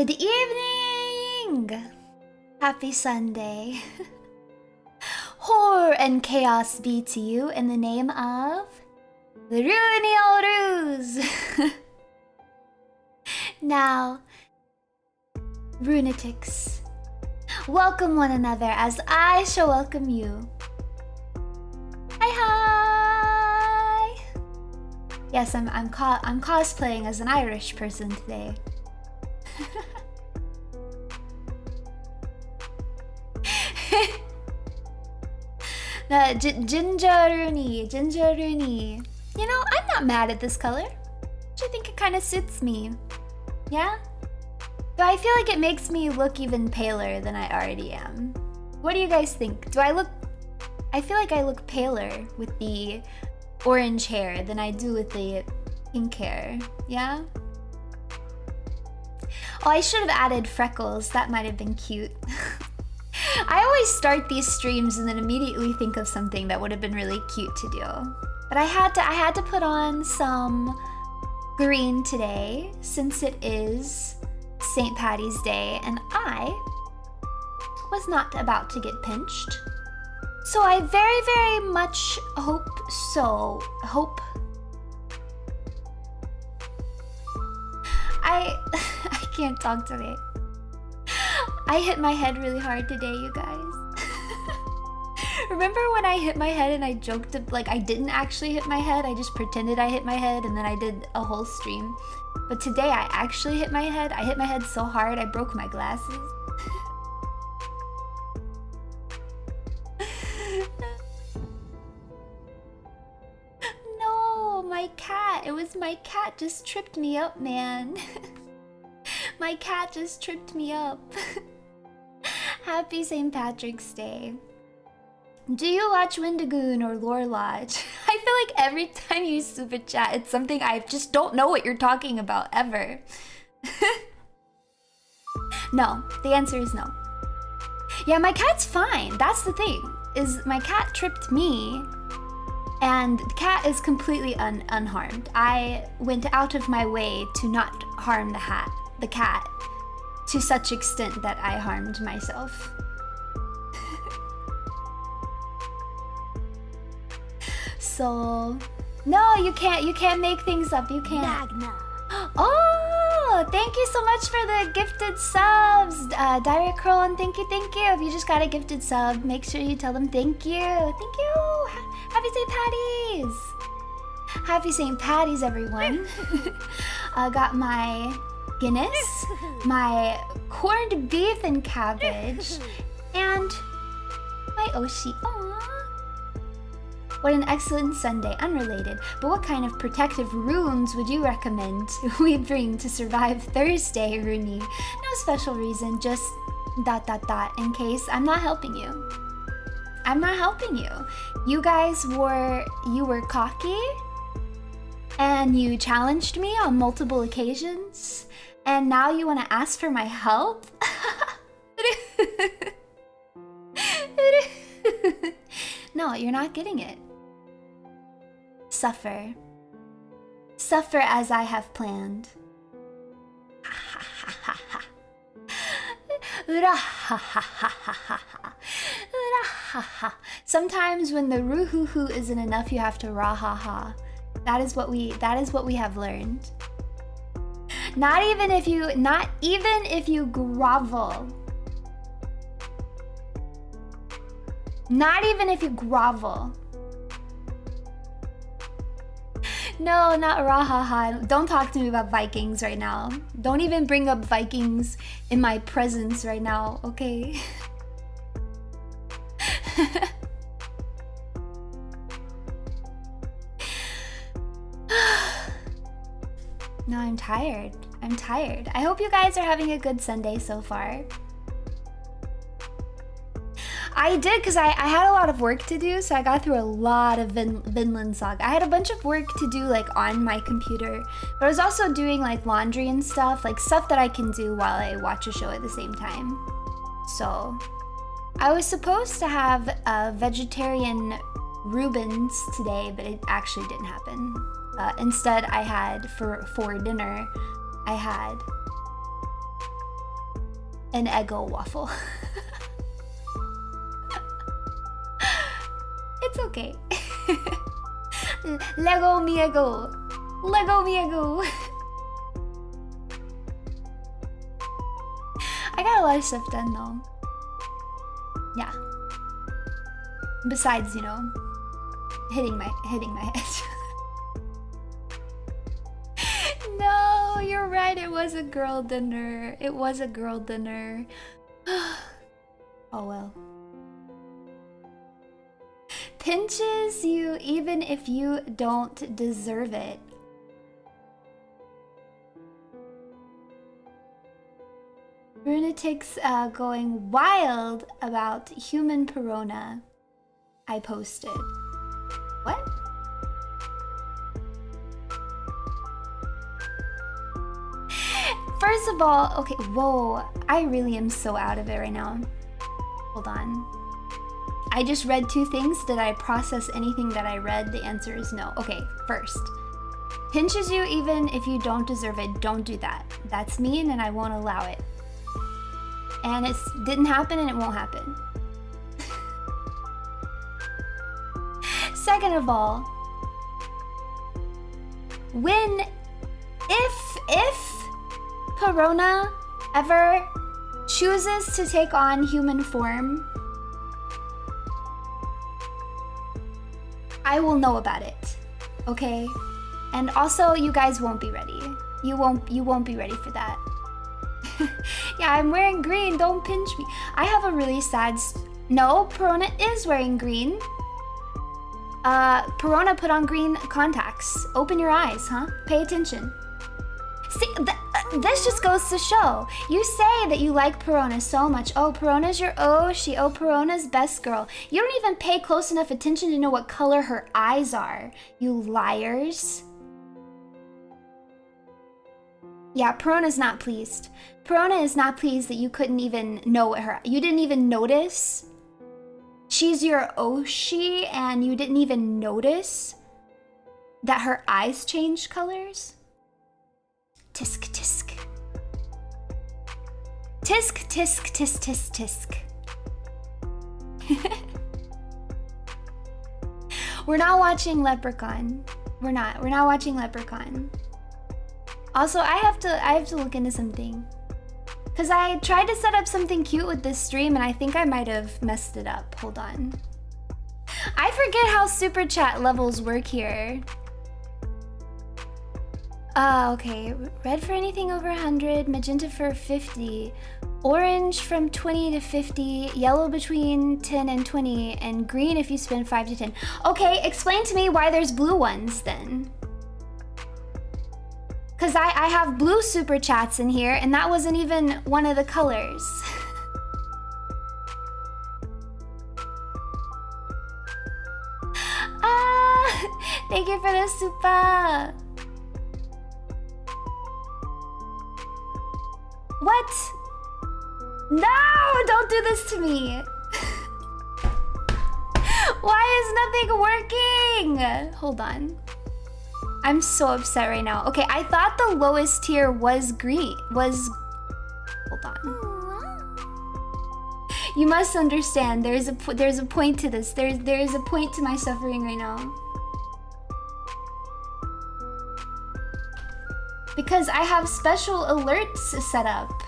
Good evening! Happy Sunday. Horror and chaos be to you in the name of the Runie. Now, Runetics, welcome one another as I shall welcome you. Hi! Yes, I'm cosplaying as an Irish person today. Ginger Runie. You know, I'm not mad at this color. I think it kind of suits me. Yeah? Though I feel like it makes me look even paler than I already am. What do you guys think? I feel like I look paler with the orange hair than I do with the pink hair. Yeah? Oh, I should have added freckles. That might have been cute. I always start these streams and then immediately think of something that would have been really cute to do. But I had to put on some green today since it is St. Patty's Day and I was not about to get pinched. So I very, very much hope. I can't talk today. I hit my head really hard today, you guys. Remember when I hit my head and I joked, like I didn't actually hit my head, I just pretended I hit my head and then I did a whole stream. But today I actually hit my head. I hit my head so hard I broke my glasses. No, my cat. It was my cat just tripped me up, man. My cat just tripped me up. Happy St. Patrick's Day. Do you watch Windigoon or Lore Lodge? I feel like every time you super chat, it's something I just don't know what you're talking about, ever. No, the answer is no. Yeah, my cat's fine. That's the thing, is my cat tripped me, and the cat is completely unharmed. I went out of my way to not harm the cat, to such extent that I harmed myself. So, no, you can't make things up. You can't. Magna. Oh, thank you so much for the gifted subs, Diary Curl, and thank you. If you just got a gifted sub, make sure you tell them thank you. Happy St. Patty's. Happy St. Patty's, everyone. I got my Guinness, my corned beef and cabbage, and my Oshi. Aww. What an excellent Sunday, unrelated. But what kind of protective runes would you recommend we bring to survive Thursday, Runie? No special reason, just ... in case I'm not helping you. I'm not helping you. You guys were cocky, and you challenged me on multiple occasions, and now you want to ask for my help? No, you're not getting it. Suffer. Suffer as I have planned. Sometimes when the roo-hoo-hoo isn't enough, you have to rah-ha-ha. That is what we have learned. Not even if you grovel. Not even if you grovel. No, not rahaha. Don't talk to me about Vikings right now. Don't even bring up Vikings in my presence right now, okay? No, I'm tired. I hope you guys are having a good Sunday so far. I did, because I had a lot of work to do, so I got through a lot of Vinland Saga. I had a bunch of work to do, like, on my computer, but I was also doing, like, laundry and stuff, like, stuff that I can do while I watch a show at the same time. So, I was supposed to have vegetarian Reubens today, but it actually didn't happen. Instead, I had, for dinner, I had an Eggo waffle. It's okay. Lego mi Eggo. Lego mi Eggo. I got a lot of stuff done though. Yeah. Besides, you know, hitting my head. No, you're right. It was a girl dinner. It was a girl dinner. Oh well. Pinches you even if you don't deserve it. Runetics going wild about human Perona. I posted. What? First of all, okay, whoa, I really am so out of it right now. Hold on. I just read 2 things. Did I process anything that I read? The answer is no. Okay, first. Pinches you even if you don't deserve it. Don't do that. That's mean and I won't allow it. And it didn't happen and it won't happen. Second of all, if Perona ever chooses to take on human form, I will know about it, okay? And also, you guys won't be ready. You won't be ready for that. Yeah, I'm wearing green. Don't pinch me. I have a really sad. No, Perona is wearing green. Perona put on green contacts. Open your eyes, huh? Pay attention. See, this just goes to show. You say that you like Perona so much. Oh, Perona's your Oshi. Oh, Perona's best girl. You don't even pay close enough attention to know what color her eyes are. You liars. Yeah, Perona's not pleased. Perona is not pleased that you couldn't even know what you didn't even notice. She's your Oshi and you didn't even notice that her eyes changed colors? Tisk tisk. Tisk tisk tisk tisk tisk. We're not watching Leprechaun. We're not watching Leprechaun. Also, I have to look into something. Cause I tried to set up something cute with this stream and I think I might have messed it up. Hold on. I forget how super chat levels work here. Okay. Red for anything over 100, magenta for 50, orange from 20 to 50, yellow between 10 and 20, and green if you spend 5 to 10. Okay, explain to me why there's blue ones then. Cause I have blue super chats in here and that wasn't even one of the colors. Thank you for the super. What? No, don't do this to me. Why is nothing working? Hold on. I'm so upset right now. Okay, I thought the lowest tier was green. Hold on. You must understand. There's a point to this. There's a point to my suffering right now. Because I have special alerts set up.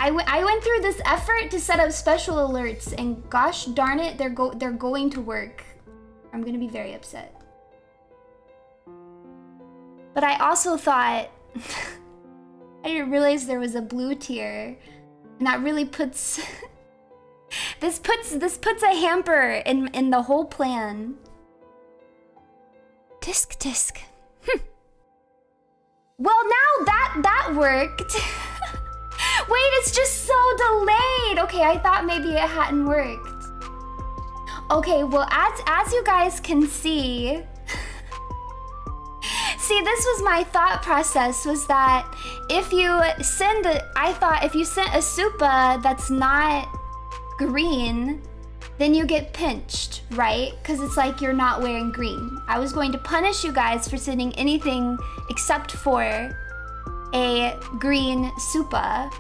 I went through this effort to set up special alerts, and gosh darn it, they're going to work. I'm gonna be very upset. But I also thought, I didn't realize there was a blue tier, and that really puts, this puts a hamper in the whole plan. Tisk tisk. Well, now that worked. Wait, it's just so delayed. Okay, I thought maybe it hadn't worked. Okay, well, as you guys can see. See, this was my thought process, was that if you send if you sent a supa that's not green, then you get pinched, right? Because it's like you're not wearing green. I was going to punish you guys for sending anything except for a green supa.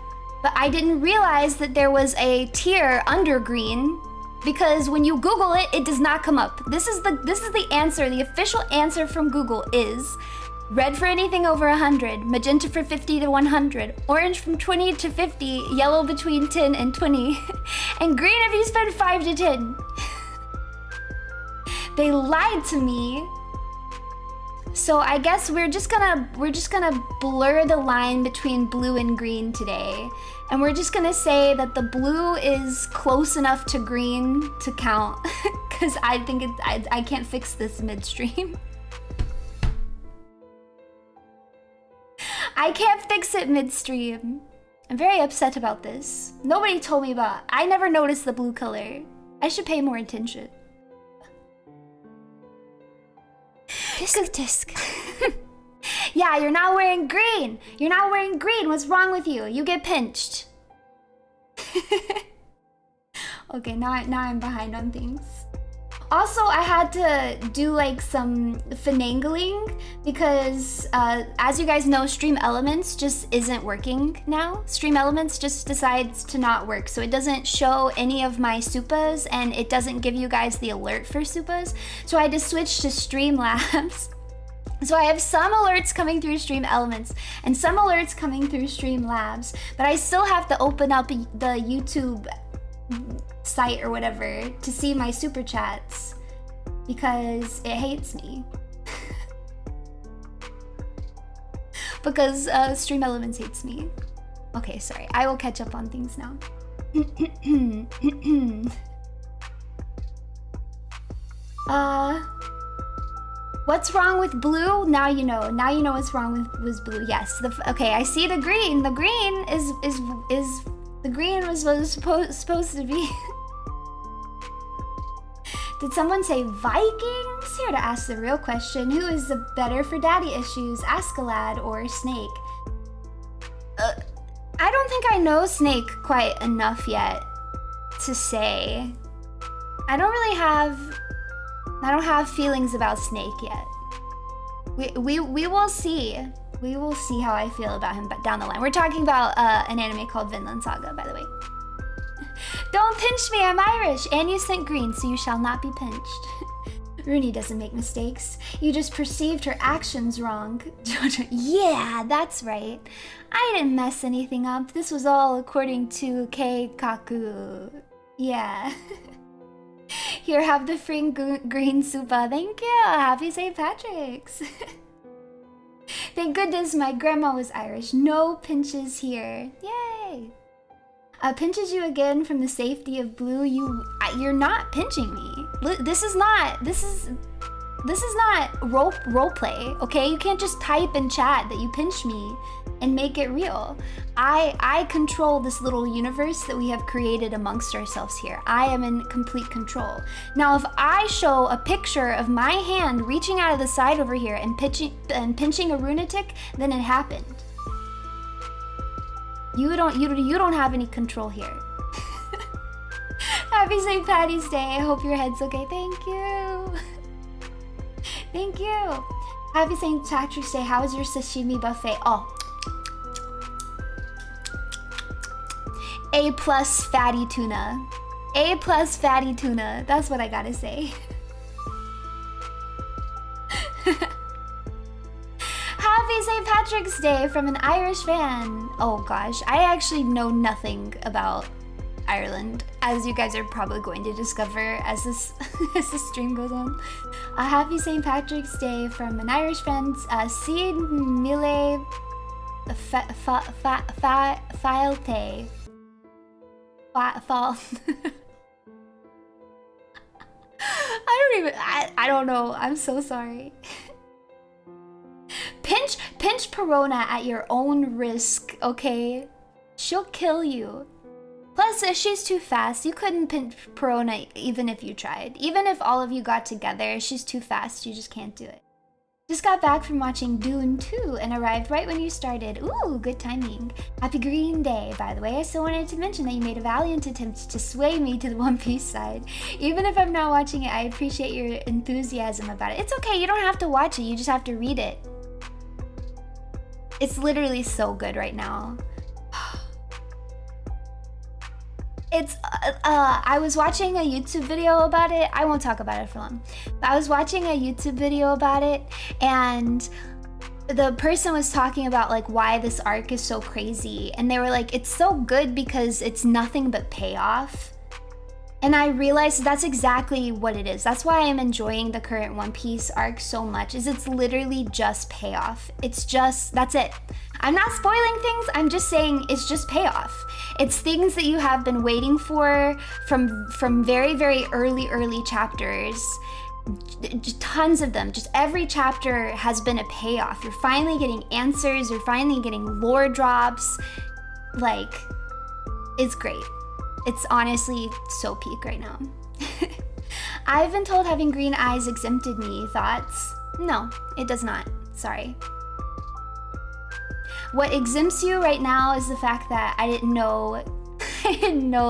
But I didn't realize that there was a tier under green, because when you Google it, it does not come up. This is the answer. The official answer from Google is red for anything over 100, magenta for 50 to 100, orange from 20 to 50, yellow between 10 and 20, and green if you spend 5 to 10. They lied to me. So I guess we're just gonna blur the line between blue and green today. And we're just gonna say that the blue is close enough to green to count. Cause I think I can't fix this midstream. I can't fix it midstream. I'm very upset about this. Nobody told me about it. I never noticed the blue color. I should pay more attention. Disc. Yeah, you're not wearing green. You're not wearing green. What's wrong with you? You get pinched. Okay, now I'm behind on things. Also, I had to do like some finagling because as you guys know, Stream Elements just isn't working now. Stream Elements just decides to not work. So it doesn't show any of my supas and it doesn't give you guys the alert for supas. So I had to switch to Streamlabs. So I have some alerts coming through Stream Elements and some alerts coming through Streamlabs, but I still have to open up the YouTube site or whatever to see my super chats because it hates me. Because Stream Elements hates me. Okay, sorry. I will catch up on things now. What's wrong with blue? Now you know. Now you know what's wrong with blue. Yes. Okay, I see the green. The green is the green was what it was supposed to be. Did someone say Vikings? Here to ask the real question. Who is the better for daddy issues, Askeladd or Snake? I don't think I know Snake quite enough yet to say. I don't have feelings about Snake yet. We will see. We will see how I feel about him down the line. We're talking about an anime called Vinland Saga, by the way. Don't pinch me, I'm Irish. And you sent green, so you shall not be pinched. Runie doesn't make mistakes. You just perceived her actions wrong. Yeah, that's right. I didn't mess anything up. This was all according to Keikaku. Yeah. Here, have the free green supa. Thank you. Happy St. Patrick's. Thank goodness my grandma was Irish. No pinches here. Yay. Pinches you again from the safety of blue. You're not pinching me. This is not role play, okay? You can't just type in chat that you pinch me and make it real. I control this little universe that we have created amongst ourselves here. I am in complete control. Now, if I show a picture of my hand reaching out of the side over here and pinching a lunatic, then it happened. You don't have any control here. Happy St. Patty's Day. I hope your head's okay. Thank you. Thank you. Happy St. Patrick's Day. How was your sashimi buffet? Oh. A+ fatty tuna. A+ fatty tuna. That's what I gotta say. Happy St. Patrick's Day from an Irish fan. Oh gosh, I actually know nothing about Ireland, as you guys are probably going to discover as this stream goes on. Happy St. Patrick's Day from an Irish fan. Seed Mille Filte. Fall. I don't know. I'm so sorry. Pinch Perona at your own risk, okay? She'll kill you. Plus, she's too fast. You couldn't pinch Perona even if you tried. Even if all of you got together, she's too fast. You just can't do it. Just got back from watching Dune 2 and arrived right when you started. Ooh, good timing. Happy Green Day, by the way. I still wanted to mention that you made a valiant attempt to sway me to the One Piece side. Even if I'm not watching it, I appreciate your enthusiasm about it. It's okay, you don't have to watch it. You just have to read it. It's literally so good right now. It's I was watching a YouTube video about it. I won't talk about it for long. But I was watching a YouTube video about it, and the person was talking about like why this arc is so crazy, and they were like, it's so good because it's nothing but payoff. And I realized that's exactly what it is. That's why I'm enjoying the current One Piece arc so much, is it's literally just payoff. It's just, that's it. I'm not spoiling things, I'm just saying it's just payoff. It's things that you have been waiting for from very, very early chapters. Just tons of them. Just every chapter has been a payoff. You're finally getting answers, you're finally getting lore drops. Like, it's great. It's honestly so peak right now. I've been told having green eyes exempted me. Thoughts? No, it does not. Sorry. What exempts you right now is the fact that I didn't know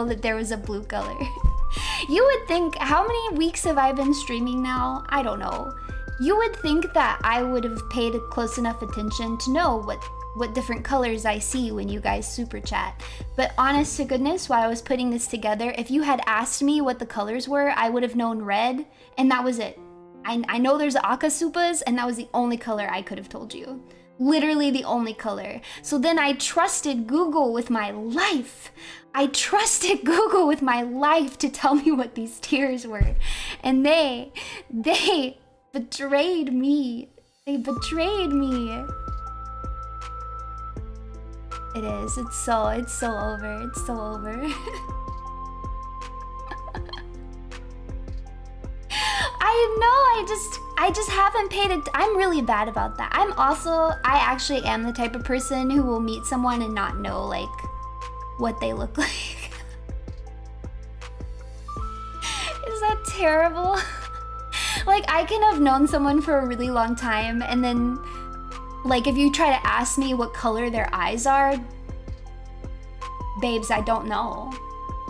that there was a blue color. You would think, how many weeks have I been streaming now? I don't know. You would think that I would have paid close enough attention to know what different colors I see when you guys super chat. But honest to goodness, while I was putting this together, if you had asked me what the colors were, I would have known red, and that was it. I know there's Akasupas, and that was the only color I could have told you. Literally the only color. So then I trusted Google with my life. I trusted Google with my life to tell me what these tiers were. And they betrayed me. They betrayed me. It is. It's so over. It's so over. I know, I just haven't paid it. I'm really bad about that. I actually am the type of person who will meet someone and not know like what they look like. Is that terrible? Like, I can have known someone for a really long time, and then like if you try to ask me what color their eyes are, babes, I don't know.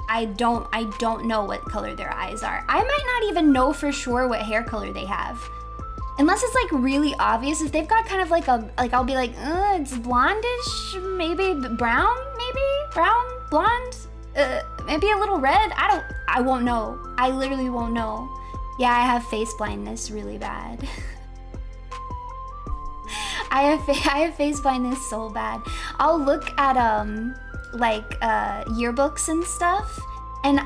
I don't know what color their eyes are. I might not even know for sure what hair color they have. Unless it's like really obvious. If they've got kind of like I'll be like, it's blondish, maybe brown, blonde, maybe a little red. I won't know. I literally won't know. Yeah, I have face blindness really bad. I have face blindness so bad. I'll look at yearbooks and stuff, and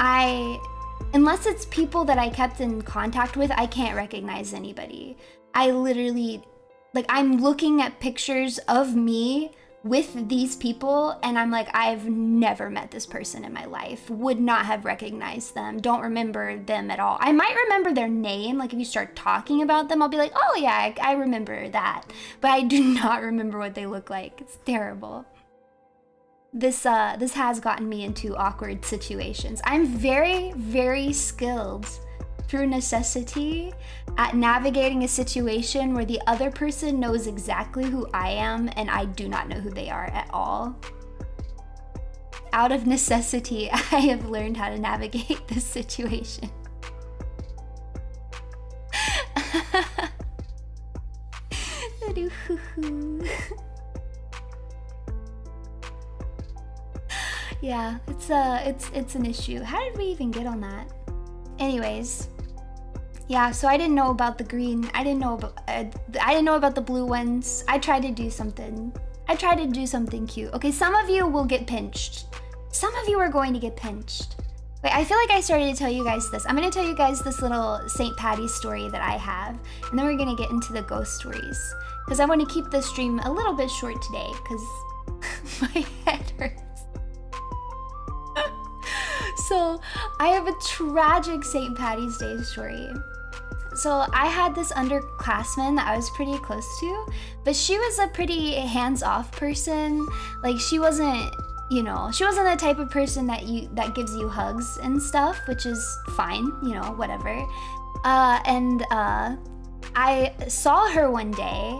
unless it's people that I kept in contact with, I can't recognize anybody. I literally, like, I'm looking at pictures of me with these people, and I'm like, I've never met this person in my life, would not have recognized them, don't remember them at all. I might remember their name, like if you start talking about them, I'll be like, oh yeah, I remember that, but I do not remember what they look like. It's terrible. This has gotten me into awkward situations. I'm very, very skilled through necessity at navigating a situation where the other person knows exactly who I am and I do not know who they are at all. Out of necessity, I have learned how to navigate this situation. Yeah, it's an issue. How did we even get on that? Anyways, yeah, so I didn't know about the green. I didn't know about the blue ones. I tried to do something cute. Okay, some of you will get pinched. Some of you are going to get pinched. Wait, I feel like I started to tell you guys this. I'm gonna tell you guys this little St. Patty's story that I have, and then we're gonna get into the ghost stories. Because I want to keep the stream a little bit short today, because my head hurts. So I have a tragic St. Patty's Day story. So I had this underclassman that I was pretty close to, but she was a pretty hands-off person. Like, she wasn't the type of person that gives you hugs and stuff, which is fine, whatever. I saw her one day,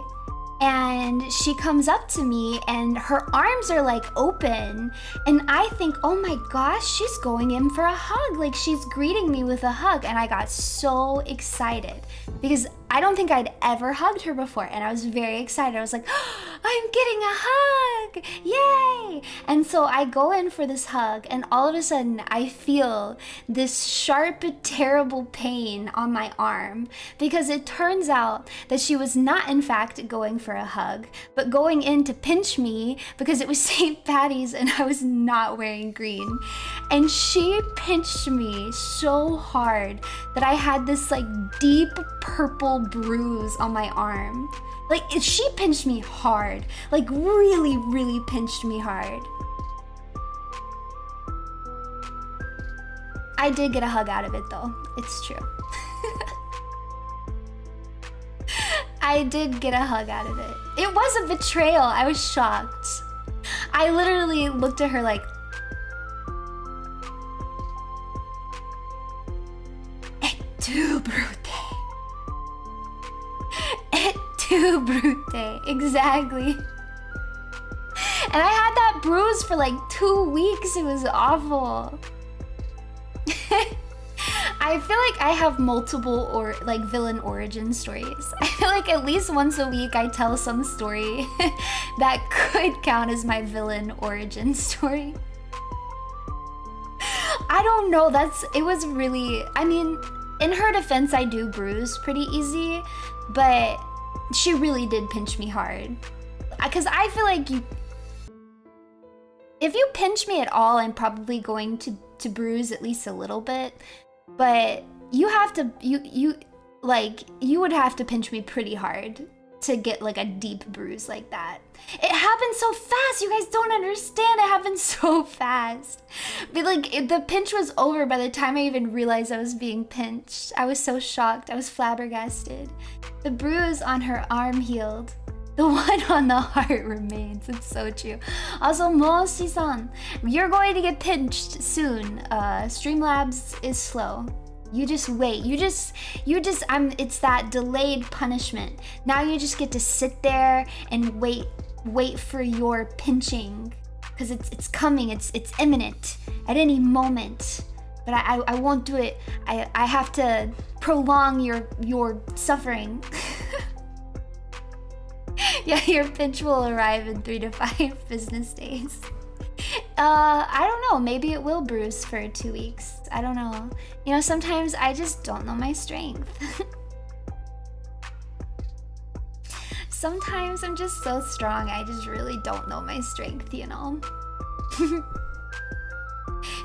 and she comes up to me and her arms are like open, and I think, oh my gosh, she's going in for a hug, like she's greeting me with a hug. And I got so excited because I don't think I'd ever hugged her before, and I was very excited. I was like, oh, I'm getting a hug! Yay! And so I go in for this hug, and all of a sudden I feel this sharp, terrible pain on my arm, because it turns out that she was not in fact going for a hug, but going in to pinch me because it was St. Patty's and I was not wearing green. And she pinched me so hard that I had this like deep purple bruise on my arm. Like, she pinched me hard, like really, really pinched me hard. I did get a hug out of it though, it's true. I did get a hug out of it. It was a betrayal, I was shocked. I literally looked at her like, "Et tu, Brute." Et tu, Brute. Exactly. And I had that bruise for like 2 weeks. It was awful. I feel like I have multiple or like villain origin stories. I feel like at least once a week I tell some story that could count as my villain origin story. I don't know, it was really, I mean, in her defense I do bruise pretty easy, but she really did pinch me hard. Because I feel like if you pinch me at all, I'm probably going to bruise at least a little bit. But you have to, you would have to pinch me pretty hard to get like a deep bruise like that. It happened so fast, you guys don't understand, it happened so fast. But like, the pinch was over by the time I even realized I was being pinched. I was so shocked, I was flabbergasted. The bruise on her arm healed. The one on the heart remains. It's so true. Also, Moshi-san, you're going to get pinched soon. Streamlabs is slow. You just wait. It's that delayed punishment. Now you just get to sit there and wait for your pinching. Because it's coming, it's imminent at any moment. But I won't do it. I have to prolong your suffering. Yeah, your pinch will arrive in 3 to 5 business days. I don't know, maybe it will bruise for 2 weeks. I don't know. You know, sometimes I just don't know my strength. Sometimes I'm just so strong, I just really don't know my strength, you know?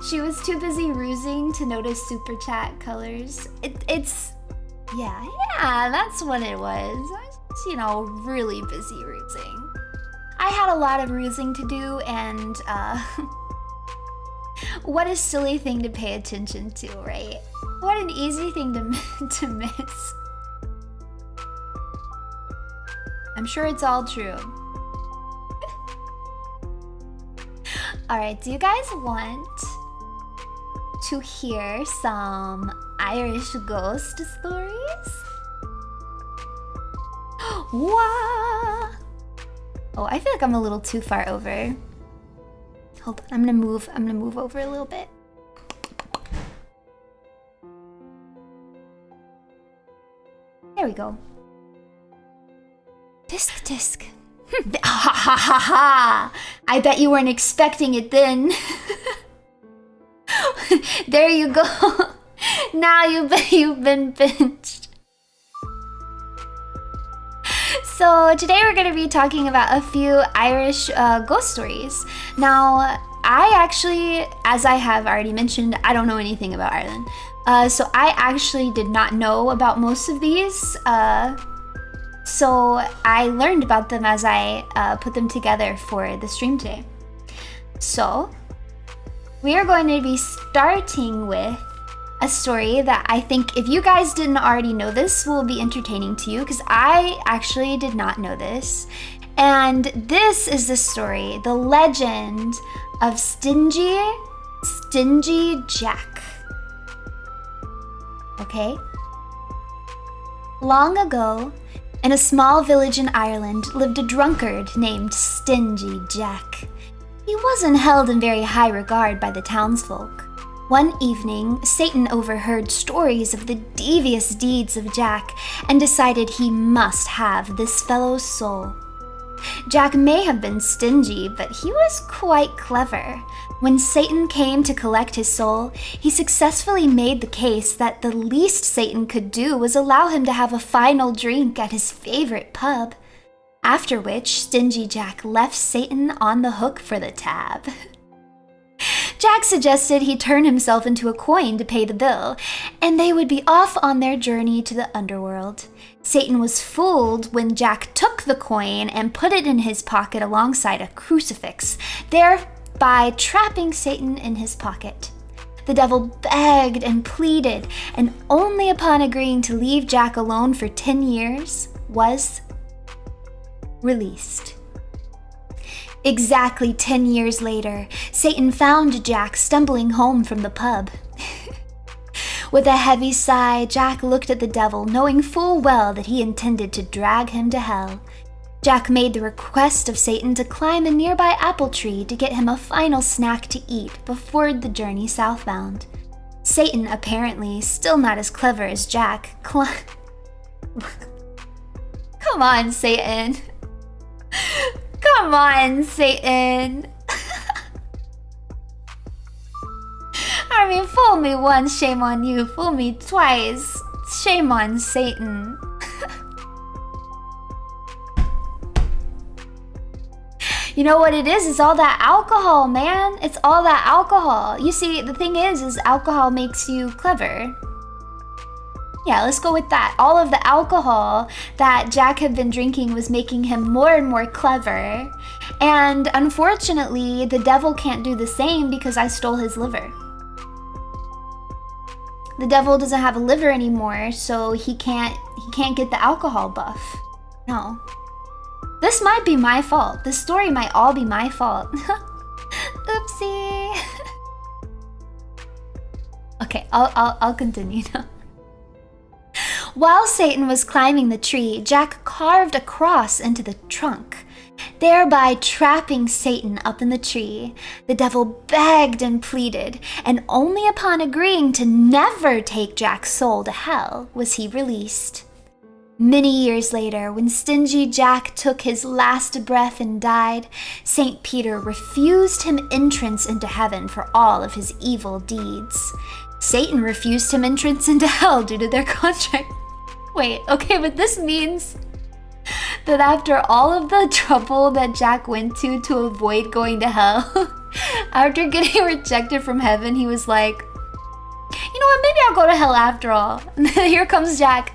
She was too busy rusing to notice super chat colors. Yeah, that's what it was. You know, really busy rusing. I had a lot of rusing to do, and what a silly thing to pay attention to, right? What an easy thing to miss. I'm sure it's all true. Alright, do you guys want to hear some Irish ghost stories? Wah! Oh, I feel like I'm a little too far over. Hold on, I'm gonna move over a little bit. There we go. Disc. Ha ha ha ha! I bet you weren't expecting it then. There you go. Now you've been pinched. So today we're going to be talking about a few Irish ghost stories. Now, I actually, as I have already mentioned, I don't know anything about Ireland. So I actually did not know about most of these. So I learned about them as I put them together for the stream today. So we are going to be starting with a story that I think, if you guys didn't already know this, will be entertaining to you, because I actually did not know this. And this is the story, the legend of Stingy Jack. Okay? Long ago, in a small village in Ireland, lived a drunkard named Stingy Jack. He wasn't held in very high regard by the townsfolk. One evening, Satan overheard stories of the devious deeds of Jack and decided he must have this fellow's soul. Jack may have been stingy, but he was quite clever. When Satan came to collect his soul, he successfully made the case that the least Satan could do was allow him to have a final drink at his favorite pub, after which Stingy Jack left Satan on the hook for the tab. Jack suggested he turn himself into a coin to pay the bill, and they would be off on their journey to the underworld. Satan was fooled when Jack took the coin and put it in his pocket alongside a crucifix, thereby trapping Satan in his pocket. The devil begged and pleaded, and only upon agreeing to leave Jack alone for 10 years was released. Exactly 10 years later, Satan found Jack stumbling home from the pub. With a heavy sigh, Jack looked at the devil, knowing full well that he intended to drag him to hell. Jack made the request of Satan to climb a nearby apple tree to get him a final snack to eat before the journey southbound. Satan, apparently still not as clever as Jack, Come on, Satan. Come on, Satan. I mean, fool me once, shame on you. Fool me twice, shame on Satan. You know what it is? It's all that alcohol, man. It's all that alcohol. You see, the thing is alcohol makes you clever. Yeah, let's go with that. All of the alcohol that Jack had been drinking was making him more and more clever. And unfortunately, the devil can't do the same because I stole his liver. The devil doesn't have a liver anymore, so he can't get the alcohol buff. No. This might be my fault. This story might all be my fault. Oopsie. Okay, I'll continue now. While Satan was climbing the tree, Jack carved a cross into the trunk, thereby trapping Satan up in the tree. The devil begged and pleaded, and only upon agreeing to never take Jack's soul to hell was he released. Many years later, when Stingy Jack took his last breath and died, St. Peter refused him entrance into heaven for all of his evil deeds. Satan refused him entrance into hell due to their contract. Wait, okay, but this means that after all of the trouble that Jack went to avoid going to hell, after getting rejected from heaven, he was like, you know what, maybe I'll go to hell after all. And then here comes Jack.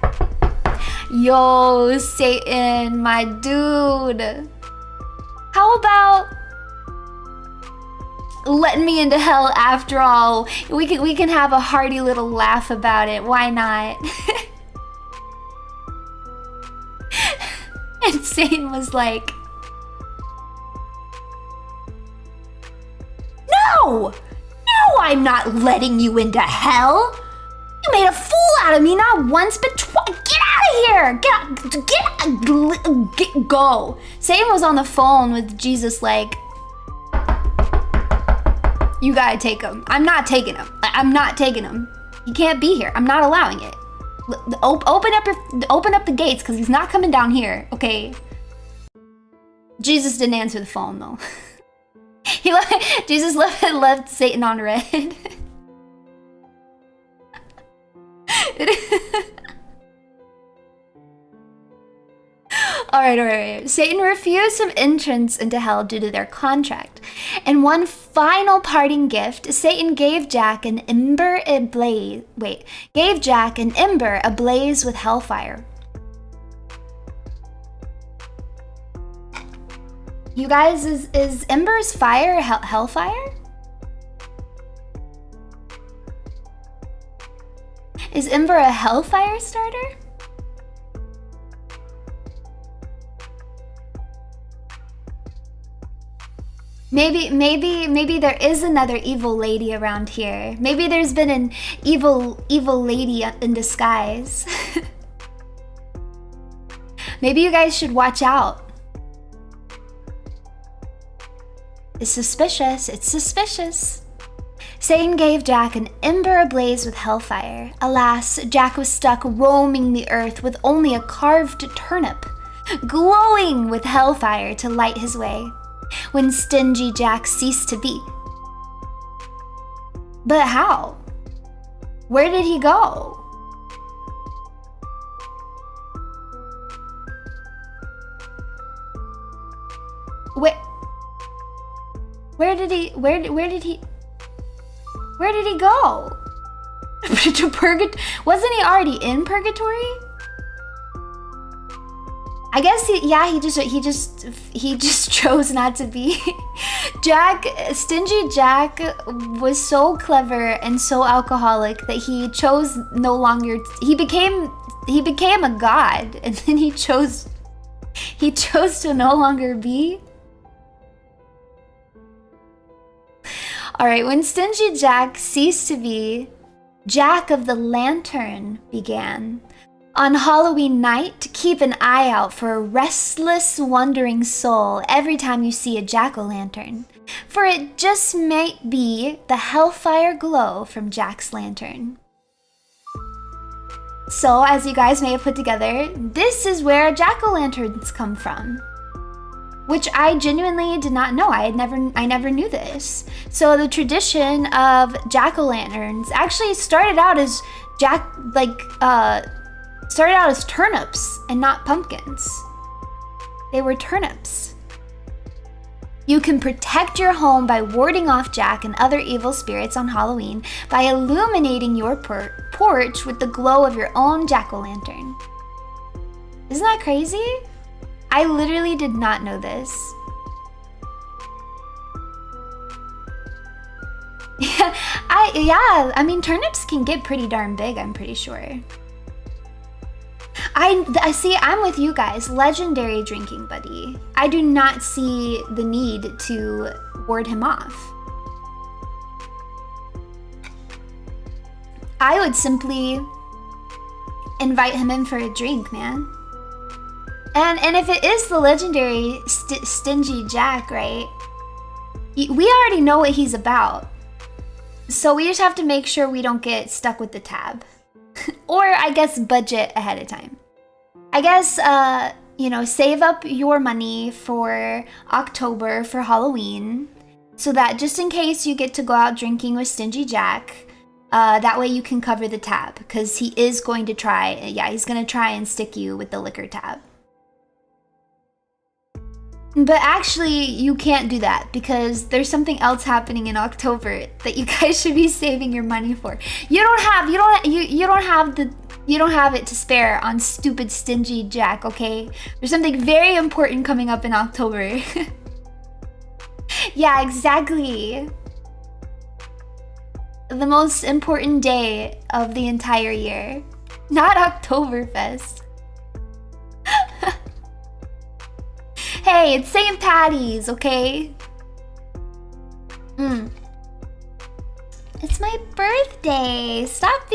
Yo, Satan, my dude. How about letting me into hell after all? We can have a hearty little laugh about it. Why not? And Satan was like, No, I'm not letting you into hell. You made a fool out of me not once but twice. Get out of here. Go. Satan was on the phone with Jesus like, you gotta take him. I'm not taking him. He can't be here. I'm not allowing it. Open up the gates because he's not coming down here, okay? Jesus didn't answer the phone though. Jesus left Satan on red. All right. Satan refused him entrance into hell due to their contract. And one final parting gift, Satan gave Jack an ember ablaze with hellfire. You guys, is ember's fire hellfire? Is Ember a hellfire starter? Maybe there is another evil lady around here. Maybe there's been an evil lady in disguise. Maybe you guys should watch out. It's suspicious. Satan gave Jack an ember ablaze with hellfire. Alas, Jack was stuck roaming the earth with only a carved turnip, glowing with hellfire to light his way, when Stingy Jack ceased to be. But how? Where did he go? Where did he go? To purgatory? Wasn't he already in purgatory? I guess he just chose not to be. Stingy Jack was so clever and so alcoholic that he chose no longer. He became a god, and then he chose to no longer be. All right, when Stingy Jack ceased to be, Jack of the Lantern began. On Halloween night, keep an eye out for a restless, wandering soul every time you see a jack-o'-lantern, for it just might be the hellfire glow from Jack's lantern. So, as you guys may have put together, this is where jack-o'-lanterns come from, which I genuinely did not know. I never knew this. So the tradition of jack-o'-lanterns actually started out as turnips and not pumpkins. They were turnips. You can protect your home by warding off Jack and other evil spirits on Halloween by illuminating your porch with the glow of your own jack-o'-lantern. Isn't that crazy? I literally did not know this. I mean, turnips can get pretty darn big, I'm pretty sure. I see, I'm with you guys. Legendary drinking buddy. I do not see the need to ward him off. I would simply invite him in for a drink, man. And if it is the legendary Stingy Jack, right? We already know what he's about. So we just have to make sure we don't get stuck with the tab. Or I guess budget ahead of time. I guess, save up your money for October for Halloween, so that just in case you get to go out drinking with Stingy Jack, that way you can cover the tab, because he is going to try, he's going to try and stick you with the liquor tab. But actually, you can't do that, because there's something else happening in October that you guys should be saving your money for. You don't have it to spare on stupid Stingy Jack, okay? There's something very important coming up in October. Yeah, exactly. The most important day of the entire year. Not Oktoberfest. Hey, it's St. Patty's, okay? It's my birthday. Stop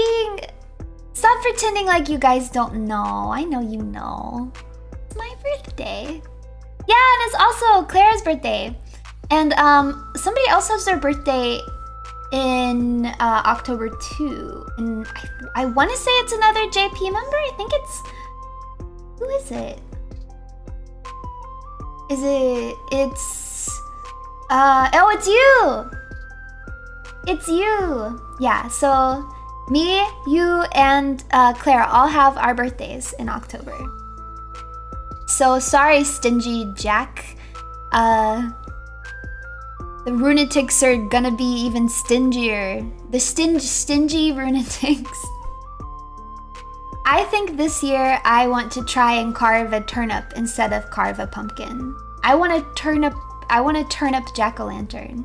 pretending like you guys don't know. I know you know. It's my birthday. Yeah, and it's also Clara's birthday. And somebody else has their birthday in October too. And I want to say it's another JP member. I think it's... Who is it? Oh, it's you! It's you! Yeah, so me, you, and Clara all have our birthdays in October. So sorry, Stingy Jack. The Runatics are gonna be even stingier. The stingy Runatics. I think this year I want to try and carve a turnip instead of carve a pumpkin. I want a turnip jack-o'-lantern.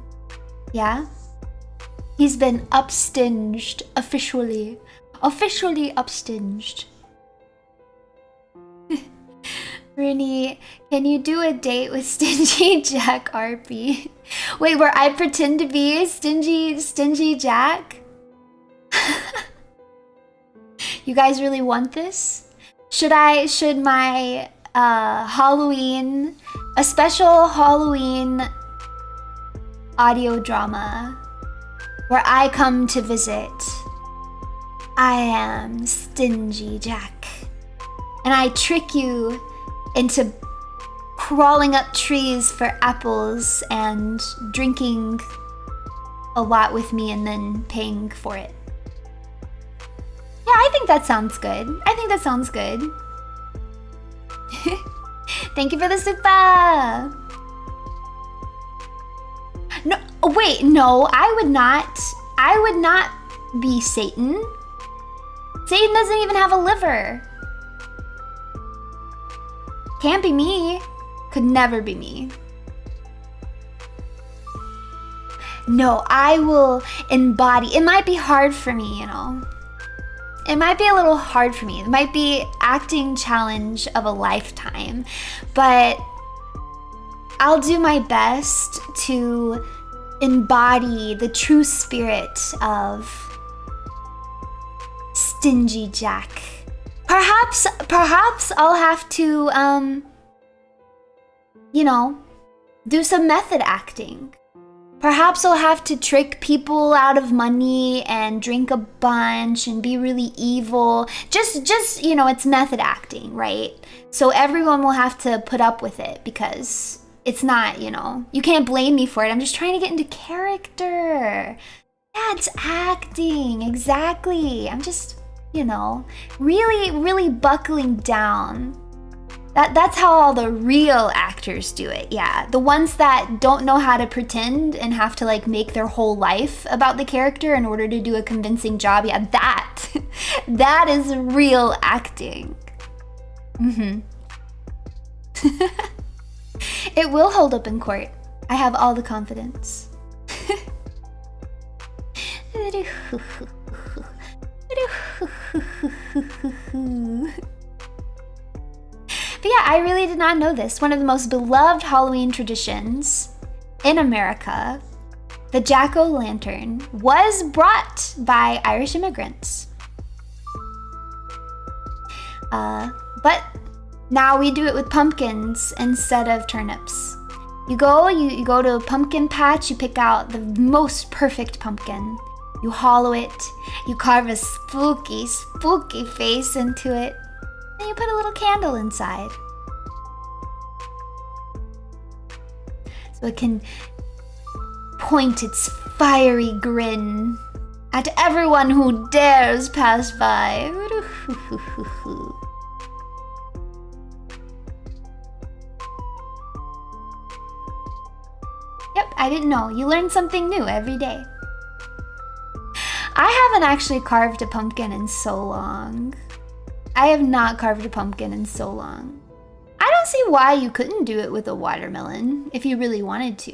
Yeah? He's been upstinged officially. Officially upstinged. Runie, can you do a date with Stingy Jack RP? Wait, where I pretend to be Stingy Jack? You guys really want this? Should my Halloween, a special Halloween audio drama where I come to visit. I am Stingy Jack, and I trick you into crawling up trees for apples and drinking a lot with me and then paying for it. Yeah, I think that sounds good. I think that sounds good. Thank you for the super. No, wait, no, I would not be Satan. Satan doesn't even have a liver. Can't be me. Could never be me. No, I will embody. It might be hard for me, you know. It might be a little hard for me. It might be acting challenge of a lifetime, but I'll do my best to embody the true spirit of Stingy Jack. Perhaps I'll have to, you know, do some method acting. Perhaps I'll have to trick people out of money and drink a bunch and be really evil. Just, you know, it's method acting, right? So everyone will have to put up with it because it's not, you know, you can't blame me for it. I'm just trying to get into character. Yeah, it's acting, exactly. I'm just, you know, really buckling down. That's how all the real actors do it, yeah. The ones that don't know how to pretend and have to like make their whole life about the character in order to do a convincing job, yeah, that is real acting. It will hold up in court. I have all the confidence. But yeah, I really did not know this. One of the most beloved Halloween traditions in America, the jack-o'-lantern, was brought by Irish immigrants. But now we do it with pumpkins instead of turnips. You go to a pumpkin patch, you pick out the most perfect pumpkin. You hollow it, you carve a spooky face into it, and you put a little candle inside. So it can point its fiery grin at everyone who dares pass by. Yep, I didn't know. You learn something new every day. I haven't actually carved a pumpkin in so long. I have not carved a pumpkin in so long. I don't see why you couldn't do it with a watermelon if you really wanted to.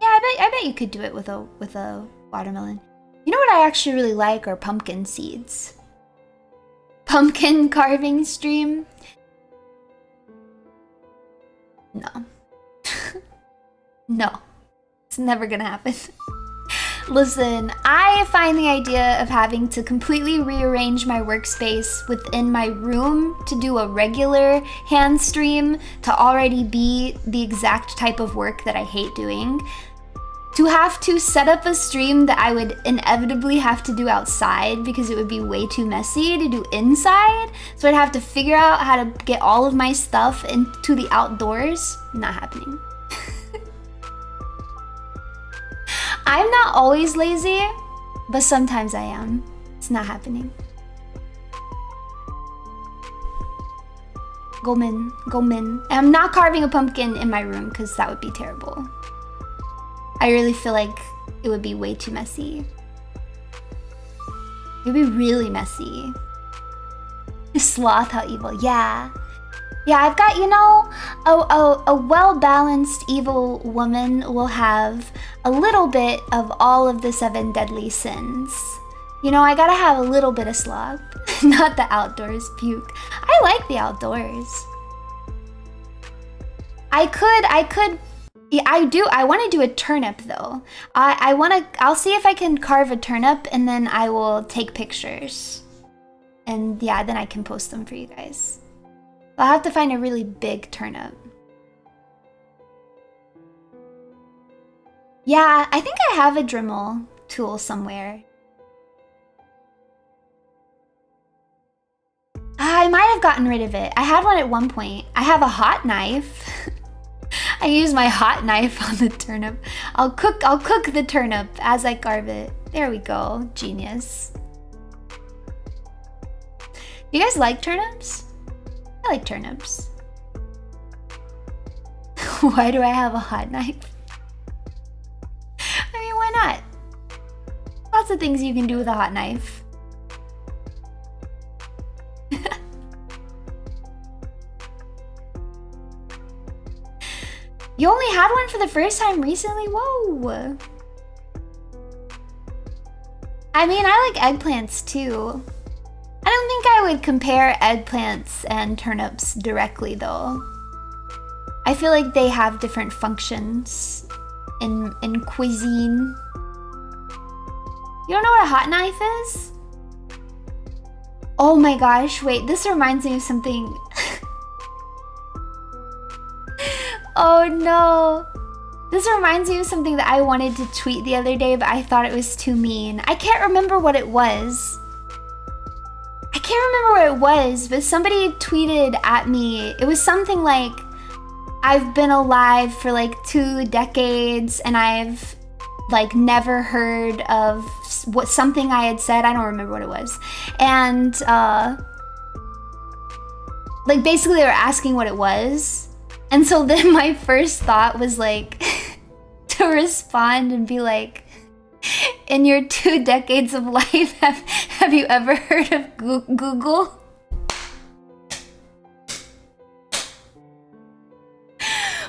Yeah, I bet you could do it with a watermelon. You know what I actually really like are pumpkin seeds. Pumpkin carving stream? No. No. It's never gonna happen. Listen, I find the idea of having to completely rearrange my workspace within my room to do a regular hand stream to already be the exact type of work that I hate doing. To have to set up a stream that I would inevitably have to do outside because it would be way too messy to do inside. So I'd have to figure out how to get all of my stuff into the outdoors. Not happening. I'm not always lazy, but sometimes I am. It's not happening. Go min. And I'm not carving a pumpkin in my room because that would be terrible. I really feel like it would be way too messy. It would be really messy. Sloth, how evil. Yeah. Yeah, I've got, you know, a well-balanced evil woman will have a little bit of all of the 7 deadly sins. You know, I gotta have a little bit of slop. Not the outdoors puke. I like the outdoors. Yeah, I want to do a turnip though. I'll see if I can carve a turnip and then I will take pictures. And yeah, then I can post them for you guys. I'll have to find a really big turnip. Yeah, I think I have a Dremel tool somewhere. I might have gotten rid of it. I had one at one point. I have a hot knife. I use my hot knife on the turnip. I'll cook the turnip as I carve it. There we go. Genius. You guys like turnips? I like turnips. Why do I have a hot knife? I mean, why not? Lots of things you can do with a hot knife. You only had one for the first time recently? Whoa. I mean, I like eggplants too. I don't think I would compare eggplants and turnips directly though. I feel like they have different functions in cuisine. You don't know what a hot knife is? Oh my gosh, wait, this reminds me of something. Oh no. This reminds me of something that I wanted to tweet the other day, but I thought it was too mean. I can't remember what it was. But somebody tweeted at me. It was something like, I've been alive for like 2 decades and I've like never heard of something I had said. I don't remember what it was. And like basically they were asking what it was. And so then my first thought was like to respond and be like, in your 2 decades of life, have you ever heard of Google?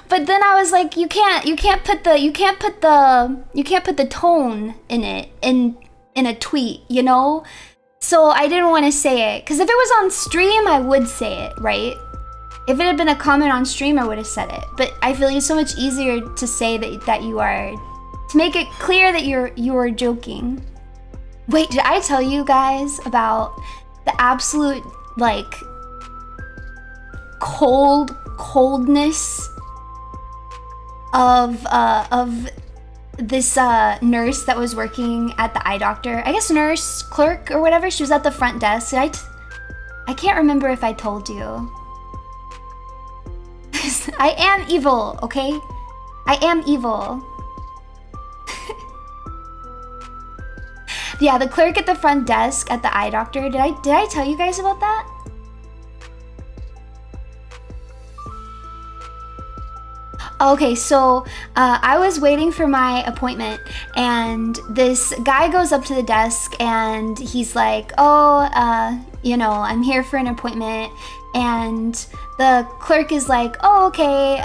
But then I was like, you can't put the tone in it in a tweet, you know? So I didn't want to say it, because if it was on stream, I would say it, right? If it had been a comment on stream, I would have said it. But I feel like it's so much easier to say that you are, to make it clear that you are joking. Wait, did I tell you guys about the absolute like coldness of this nurse that was working at the eye doctor? I guess nurse, clerk, or whatever. She was at the front desk. I can't remember if I told you. I am evil, okay? I am evil. Yeah, the clerk at the front desk at the eye doctor. Did I tell you guys about that? Okay, so I was waiting for my appointment and this guy goes up to the desk and he's like, oh, you know, I'm here for an appointment. And the clerk is like, oh, okay,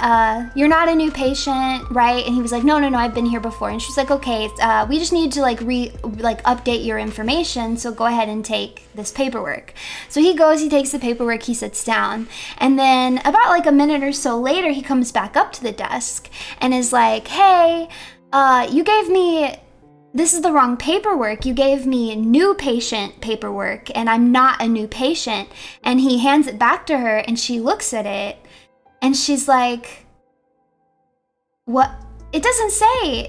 you're not a new patient, right? And he was like, no, I've been here before. And she's like, okay, we just need to update your information. So go ahead and take this paperwork. So he goes, he takes the paperwork, he sits down. And then about like a minute or so later, he comes back up to the desk and is like, hey, you gave me, this is the wrong paperwork. You gave me new patient paperwork and I'm not a new patient. And he hands it back to her and she looks at it and she's like, what? It doesn't say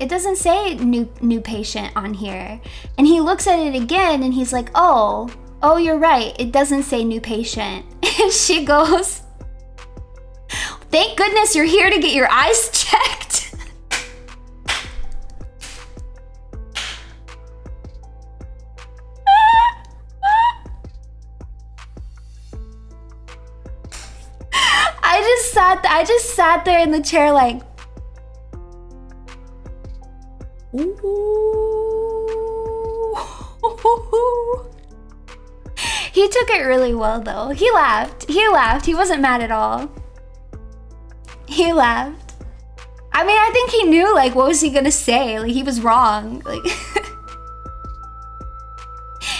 new patient on here. And he looks at it again and he's like, oh, you're right. It doesn't say new patient. And she goes, thank goodness you're here to get your eyes checked. I just sat there in the chair like, ooh. He took it really well though. He laughed. He wasn't mad at all. He laughed. I mean, I think he knew like what was he gonna say? Like he was wrong. Like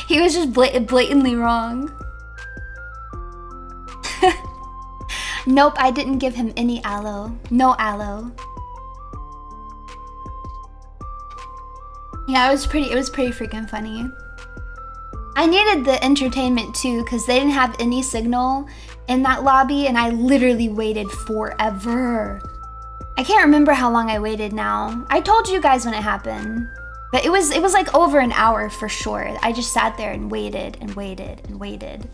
he was just blatantly wrong. Nope, I didn't give him any aloe. No aloe. Yeah, it was pretty freaking funny. I needed the entertainment too, because they didn't have any signal in that lobby and I literally waited forever. I can't remember how long I waited now. I told you guys when it happened. But it was like over an hour for sure. I just sat there and waited and waited and waited.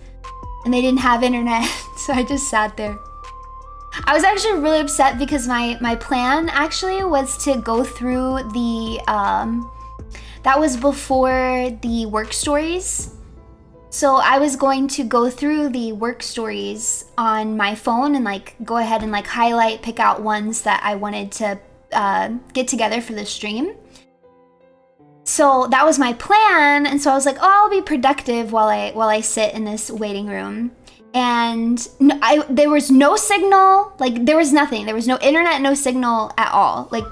And they didn't have internet, so I just sat there. I was actually really upset because my plan actually was to go through the, that was before the work stories. So I was going to go through the work stories on my phone and like go ahead and like highlight, pick out ones that I wanted to get together for the stream. So that was my plan, and so I was like, oh, I'll be productive while I sit in this waiting room. And there was no signal, like there was nothing. There was no internet, no signal at all. Like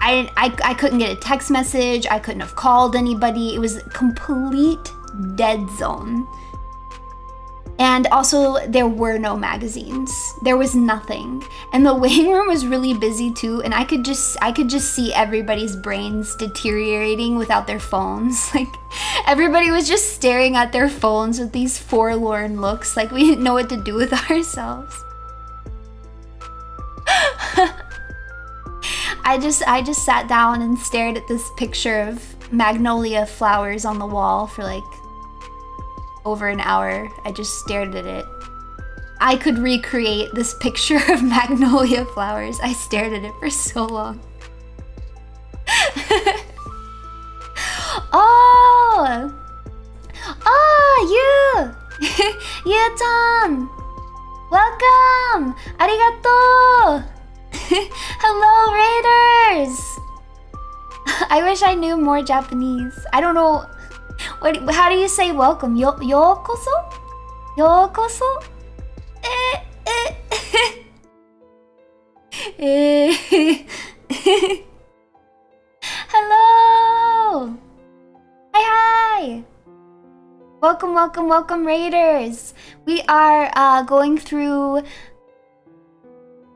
I couldn't get a text message, I couldn't have called anybody. It was a complete dead zone. And also there were no magazines. There was nothing. And the waiting room was really busy too, and I could just see everybody's brains deteriorating without their phones. Like everybody was just staring at their phones with these forlorn looks, like we didn't know what to do with ourselves. I just sat down and stared at this picture of magnolia flowers on the wall for like over an hour. I just stared at it. I could recreate this picture of magnolia flowers. I stared at it for so long. Oh! Oh, you! You-chan! Welcome! Arigato! Hello, Raiders! I wish I knew more Japanese. I don't know. How do you say welcome? Yokoso? Yokoso? Hello! Hi! Welcome, welcome, welcome, Raiders! We are going through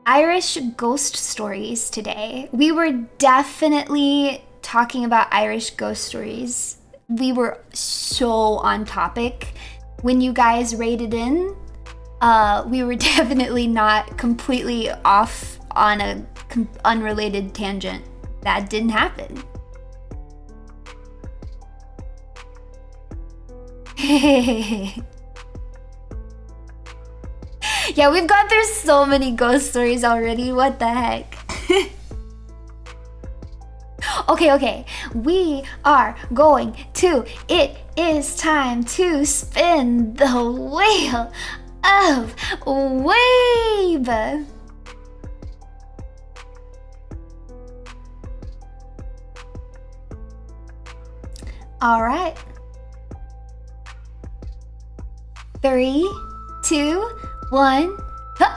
Irish ghost stories today. We were definitely talking about Irish ghost stories. We were so on topic when you guys raided in. We were definitely not completely off on a unrelated tangent. That didn't happen. Yeah, we've gone through so many ghost stories already. What the heck? Okay. We are going to. It is time to spin the wheel of Wabe. All right. 3, 2, 1. Huh.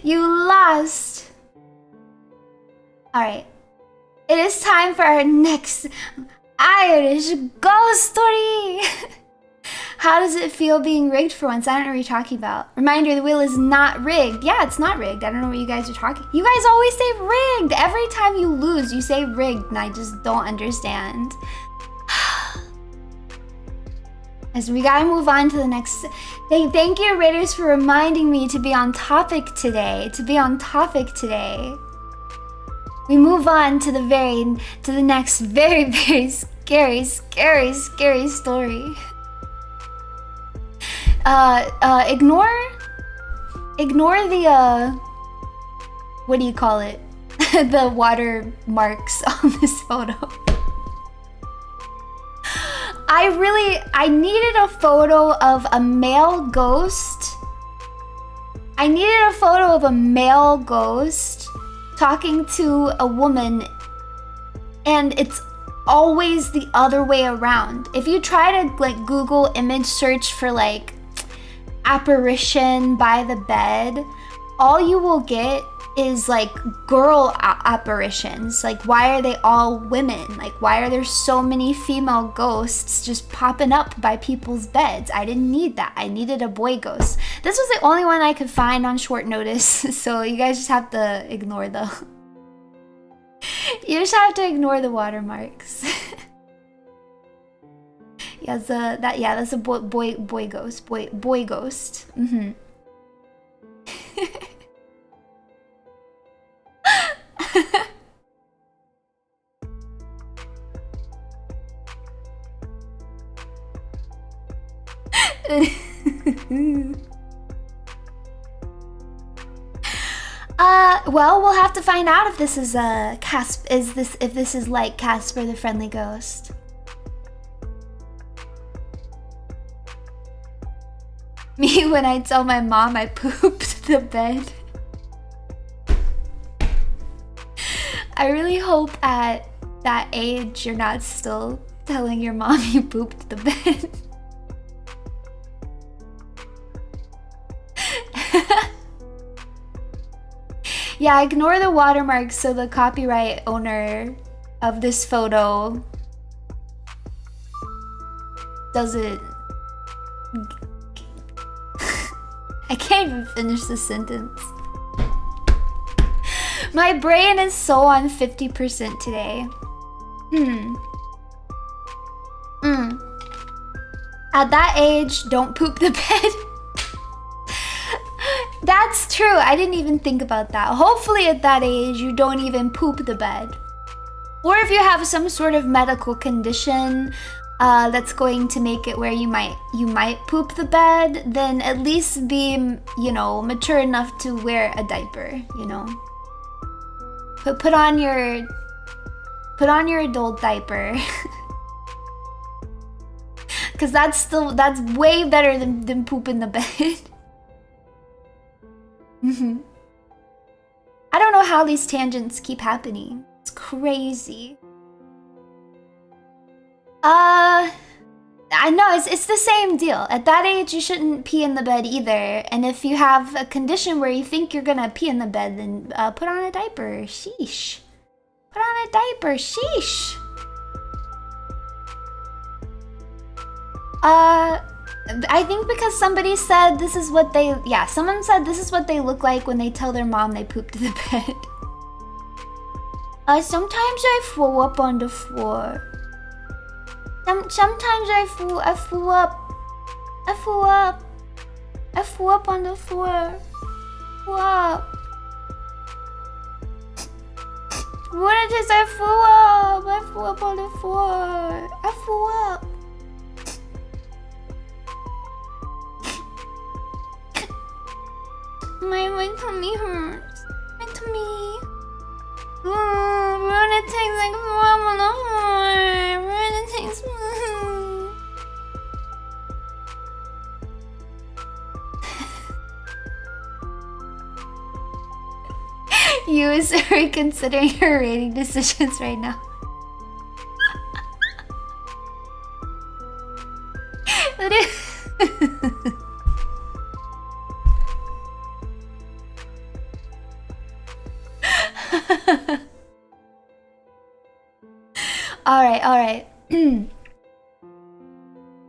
You lost. All right. It is time for our next Irish ghost story. How does it feel being rigged for once? I don't know what you're talking about. Reminder, the wheel is not rigged. Yeah, it's not rigged. I don't know what you guys are talking. You guys always say rigged. Every time you lose, you say rigged, and I just don't understand. As we gotta move on to the next. Thank you, Raiders, for reminding me to be on topic today. We move on to the next very, very scary story. Ignore the what do you call it? The watermarks on this photo. I needed a photo of a male ghost. I needed a photo of a male ghost talking to a woman, and it's always the other way around. If you try to like Google image search for like apparition by the bed, all you will get is like girl apparitions. Like, why are they all women? Like, why are there so many female ghosts just popping up by people's beds? I didn't need that. I needed a boy ghost. This was the only one I could find on short notice, so you guys just have to ignore the you just have to ignore the watermarks. Yeah, that's a boy ghost. Boy ghost. Well, we'll have to find out if this is if this is like Casper the Friendly Ghost. Me when I tell my mom I pooped the bed. I really hope at that age you're not still telling your mom you pooped the bed. Yeah, ignore the watermarks so the copyright owner of this photo doesn't... I can't even finish the sentence. My brain is so on 50% today. At that age, don't poop the bed. That's true. I didn't even think about that. Hopefully at that age, you don't even poop the bed. Or if you have some sort of medical condition that's going to make it where you might poop the bed, then at least be, you know, mature enough to wear a diaper, you know. Put on your adult diaper. Cause that's way better than pooping the bed. I don't know how these tangents keep happening. It's crazy. I know, it's the same deal. At that age, you shouldn't pee in the bed either. And if you have a condition where you think you're gonna pee in the bed, then put on a diaper. Sheesh. Put on a diaper. Sheesh. I think because somebody said this is what they... Yeah, someone said this is what they look like when they tell their mom they pooped the bed. Sometimes I throw up on the floor. Sometimes I threw up on the floor. What? What it is? I threw up on the floor. I threw up. My tummy hurts. My tummy. Runie tastes like throw up on the floor. Runie tastes. You is reconsidering your rating decisions right now. All right.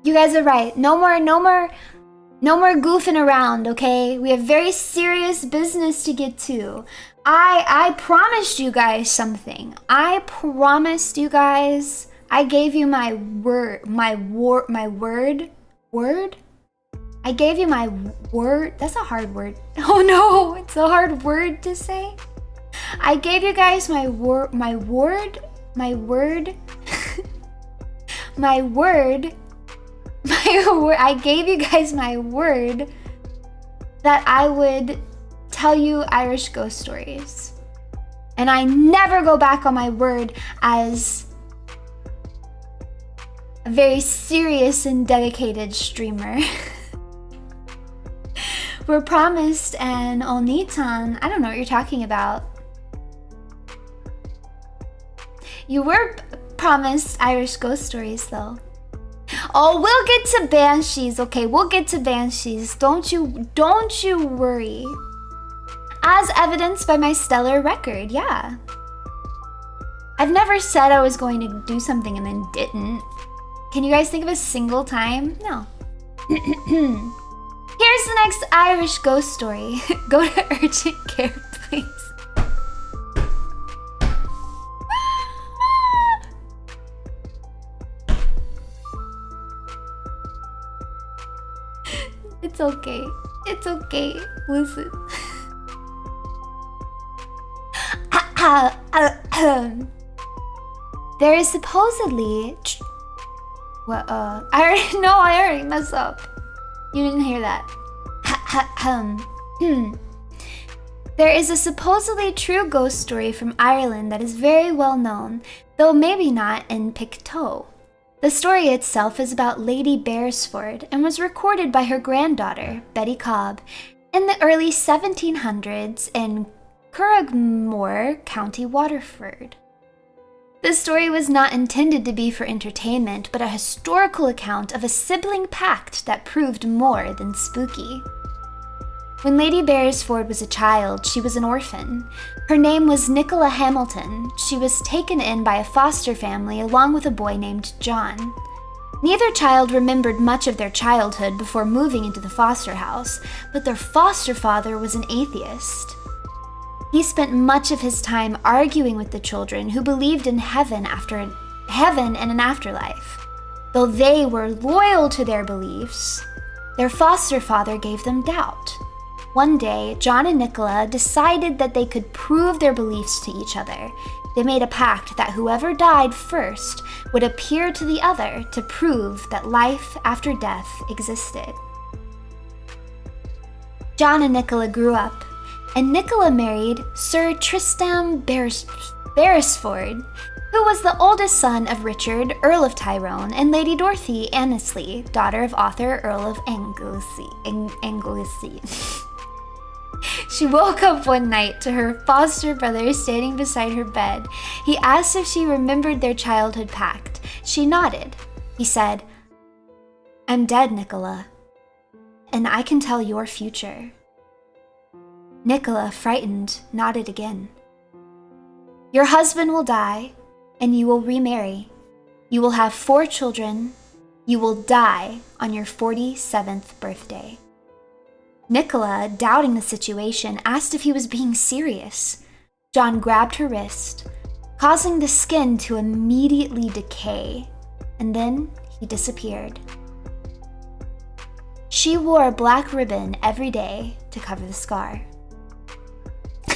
You guys are right. No more goofing around, okay? We have very serious business to get to. I promised you guys something. I promised you guys. I gave you my word. Word? I gave you my word. That's a hard word. Oh no, it's a hard word to say. I gave you guys my word. I gave you guys my word that I would tell you Irish ghost stories. And I never go back on my word as a very serious and dedicated streamer. We're promised an Onitan. I don't know what you're talking about. You were promised Irish ghost stories, though. Oh, we'll get to Banshees. Okay, we'll get to Banshees. Don't you worry. As evidenced by my stellar record, yeah. I've never said I was going to do something and then didn't. Can you guys think of a single time? No. Here's the next Irish ghost story. Go to urgent care, please. It's okay. It's okay. Listen. There is supposedly... What, I already messed up. You didn't hear that. There is a supposedly true ghost story from Ireland that is very well known, though maybe not in Petticoat. The story itself is about Lady Beresford and was recorded by her granddaughter, Betty Cobb, in the early 1700s in Curragmore, County Waterford. The story was not intended to be for entertainment, but a historical account of a sibling pact that proved more than spooky. When Lady Beresford was a child, she was an orphan. Her name was Nicola Hamilton. She was taken in by a foster family along with a boy named John. Neither child remembered much of their childhood before moving into the foster house, but their foster father was an atheist. He spent much of his time arguing with the children who believed in heaven and an afterlife. Though they were loyal to their beliefs, their foster father gave them doubt. One day, John and Nicola decided that they could prove their beliefs to each other. They made a pact that whoever died first would appear to the other to prove that life after death existed. John and Nicola grew up, and Nicola married Sir Tristram Beresford, who was the oldest son of Richard, Earl of Tyrone, and Lady Dorothy Annesley, daughter of author Earl of Anglesey. She woke up one night to her foster brother standing beside her bed. He asked if she remembered their childhood pact. She nodded. He said, "I'm dead, Nicola, and I can tell your future." Nicola, frightened, nodded again. "Your husband will die, and you will remarry. You will have 4 children. You will die on your 47th birthday." Nicola, doubting the situation, asked if he was being serious. John grabbed her wrist, causing the skin to immediately decay, and then he disappeared. She wore a black ribbon every day to cover the scar.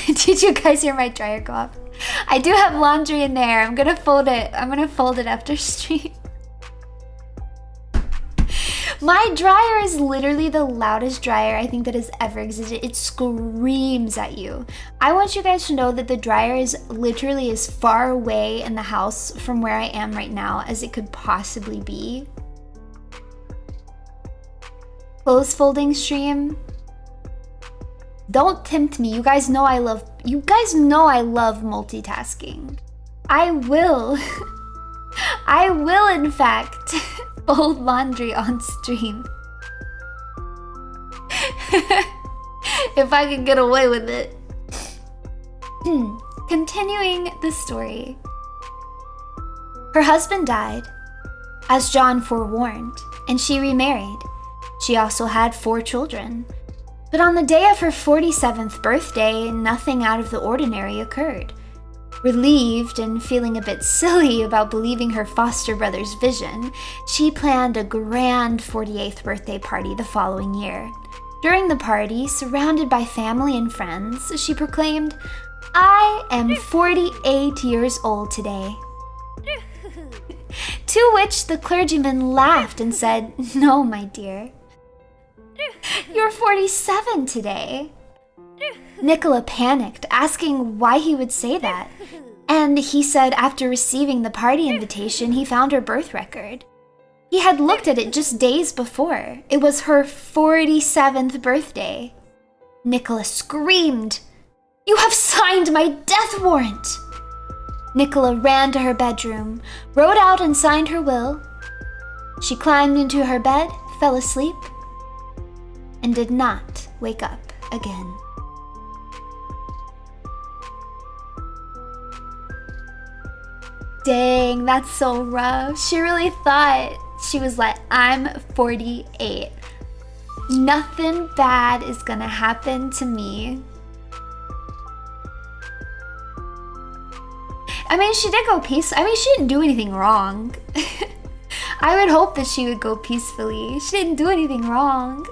Did you guys hear my dryer go off? I do have laundry in there. I'm gonna fold it after stream. My dryer is literally the loudest dryer I think that has ever existed. It screams at you. I want you guys to know that the dryer is literally as far away in the house from where I am right now as it could possibly be. Clothes folding stream. Don't tempt me. You guys know I love multitasking. I will in fact fold laundry on stream. If I can get away with it. Continuing the story. Her husband died, as John forewarned, and she remarried. She also had 4 children. But on the day of her 47th birthday, nothing out of the ordinary occurred. Relieved and feeling a bit silly about believing her foster brother's vision, she planned a grand 48th birthday party the following year. During the party, surrounded by family and friends, she proclaimed, "I am 48 years old today." To which the clergyman laughed and said, "No, my dear. You're 47 today." Nicola panicked, asking why he would say that. And he said after receiving the party invitation, he found her birth record. He had looked at it just days before. It was her 47th birthday. Nicola screamed, "You have signed my death warrant!" Nicola ran to her bedroom, wrote out and signed her will. She climbed into her bed, fell asleep, and did not wake up again. Dang, that's so rough. She really thought, she was like, I'm 48. Nothing bad is gonna happen to me. I mean, she did go peacefully. I mean, she didn't do anything wrong. I would hope that she would go peacefully. She didn't do anything wrong.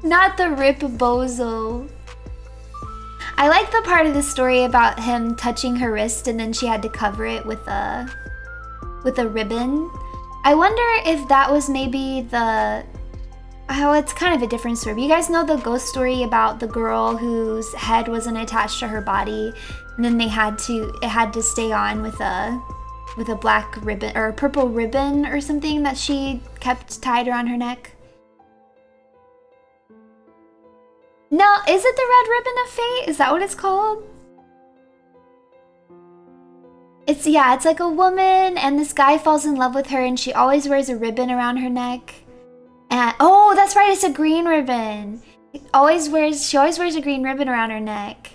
Not the rip bozo. I like the part of the story about him touching her wrist and then she had to cover it with a ribbon. I wonder if that was maybe the... Oh, it's kind of a different story. You guys know the ghost story about the girl whose head wasn't attached to her body, and then it had to stay on with a black ribbon or a purple ribbon or something that she kept tied around her neck. No, is it the red ribbon of fate? Is that what it's called? It's like a woman and this guy falls in love with her and she always wears a ribbon around her neck. And oh, that's right, it's a green ribbon. She always wears a green ribbon around her neck.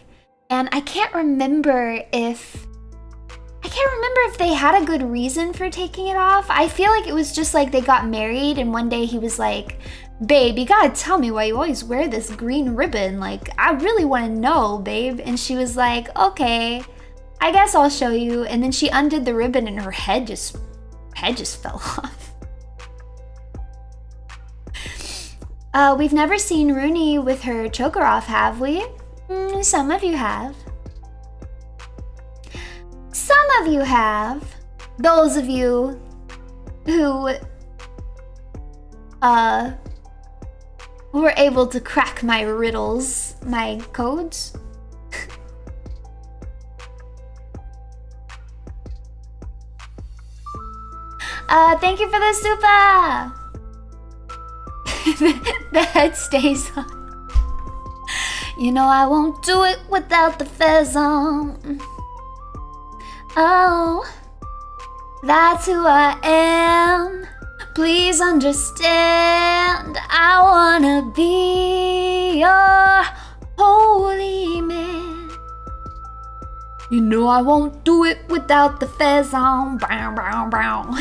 And I can't remember if they had a good reason for taking it off. I feel like it was just like they got married and one day he was like, "Babe, you gotta tell me why you always wear this green ribbon. Like, I really wanna know, babe." And she was like, "Okay, I guess I'll show you." And then she undid the ribbon and her head just fell off. We've never seen Runie with her choker off, have we? Some of you have. Some of you have. Those of you who were able to crack my riddles, my codes. Thank you for the super! The head stays on. You know I won't do it without the fez on. Oh, that's who I am. Please understand, I wanna be your holy man. You know I won't do it without the fez on. Brown, brown, brown.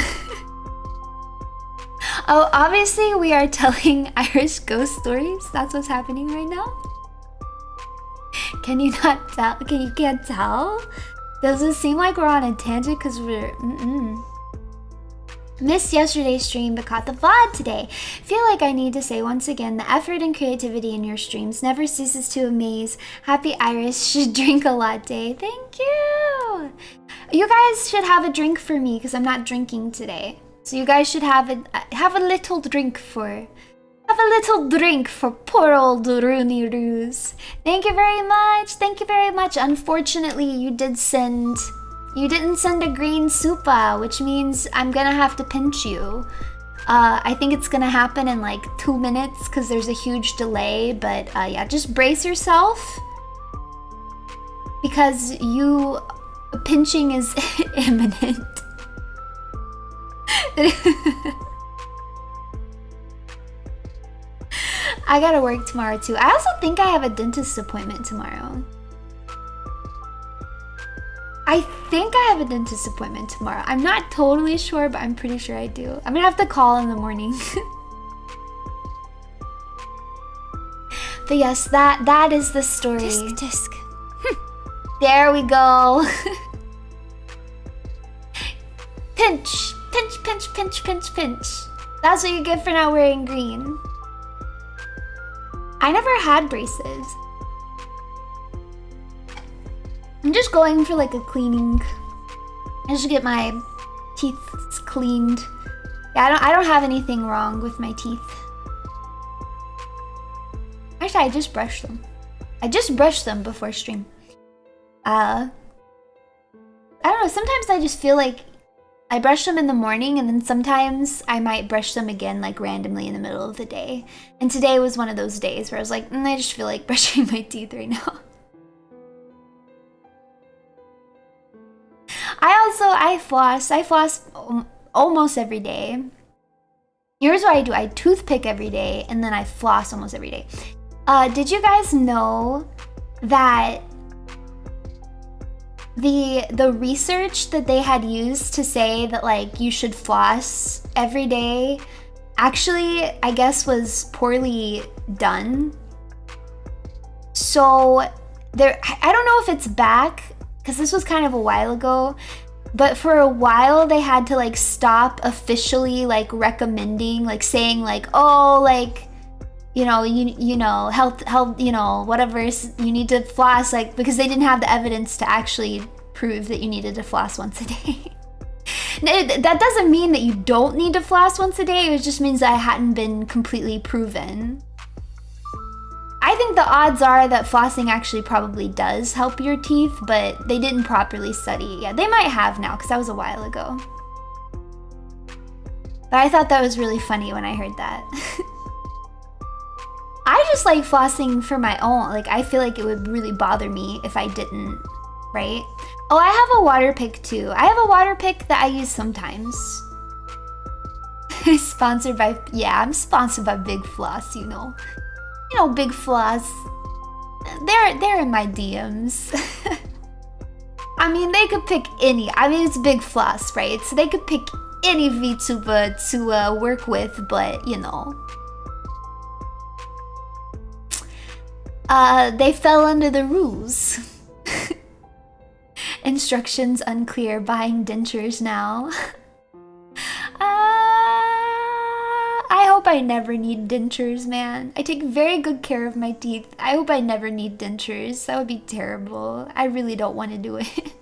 Oh, obviously we are telling Irish ghost stories. That's what's happening right now. Can you not tell? You can't tell? Does it seem like we're on a tangent because we're... Missed yesterday's stream but caught the VOD today. Feel like I need to say once again, the effort and creativity in your streams never ceases to amaze. Happy Irish should drink a latte. Thank you! You guys should have a drink for me because I'm not drinking today. So you guys should have a little drink for poor old Runie Ruse. Thank you very much. Thank you very much. Unfortunately, you didn't send a green supa, which means I'm gonna have to pinch you. I think it's gonna happen in like 2 minutes because there's a huge delay, but yeah, just brace yourself because pinching is imminent. I gotta work tomorrow too. I also think I have a dentist appointment tomorrow. I think I have a dentist appointment tomorrow. I'm not totally sure, but I'm pretty sure I do. I'm gonna have to call in the morning. But yes, that is the story. Disc. There we go. Pinch, pinch, pinch, pinch, pinch, pinch. That's what you get for not wearing green. I never had braces. I'm just going for like a cleaning. I just get my teeth cleaned. Yeah, I don't have anything wrong with my teeth. Actually, I just brushed them. I just brushed them before stream. I don't know, sometimes I just feel like I brush them in the morning and then sometimes I might brush them again like randomly in the middle of the day. And today was one of those days where I was like, I just feel like brushing my teeth right now. I floss almost every day. Here's what I do. I toothpick every day and then I floss almost every day. Did you guys know that the research that they had used to say that like you should floss every day actually, I guess, was poorly done? So there, I don't know if it's back because this was kind of a while ago, but for a while they had to like stop officially like recommending, like saying like, oh, like, you know, health, you know, whatever, you need to floss, like, because they didn't have the evidence to actually prove that you needed to floss once a day. That doesn't mean that you don't need to floss once a day, it just means that it hadn't been completely proven. I think the odds are that flossing actually probably does help your teeth, but they didn't properly study. Yeah, they might have now, because that was a while ago. But I thought that was really funny when I heard that. I just like flossing for my own. Like, I feel like it would really bother me if I didn't, right? Oh, I have a water pick too. I have a water pick that I use sometimes. Sponsored by, yeah, I'm sponsored by Big Floss, you know. You know, Big Floss. They're in my DMs. I mean, they could pick any. I mean, it's Big Floss, right? So they could pick any VTuber to work with, but you know. They fell under the rules. Instructions unclear, buying dentures now. I hope I never need dentures, man. I take very good care of my teeth. I hope I never need dentures. That would be terrible. I really don't want to do it.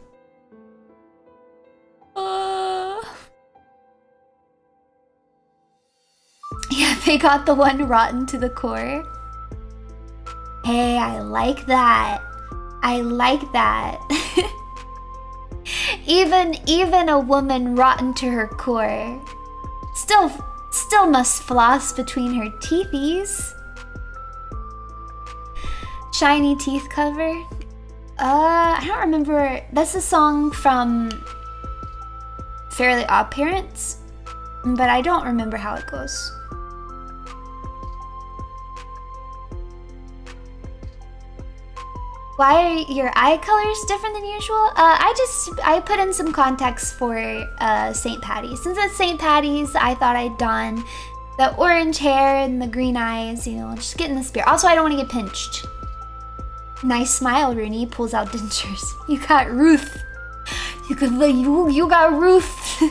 Yeah, they got the one rotten to the core. Hey, I like that. I like that. Even a woman rotten to her core still must floss between her teethies. Shiny teeth cover. I don't remember. That's a song from Fairly Odd Parents, but I don't remember how it goes. Why are your eye colors different than usual? I put in some context for St. Patty's. Since it's St. Patty's, I thought I'd don the orange hair and the green eyes, you know, just get in the spirit. Also, I don't want to get pinched. Nice smile, Runie. Pulls out dentures. You got Ruth. You got Ruth.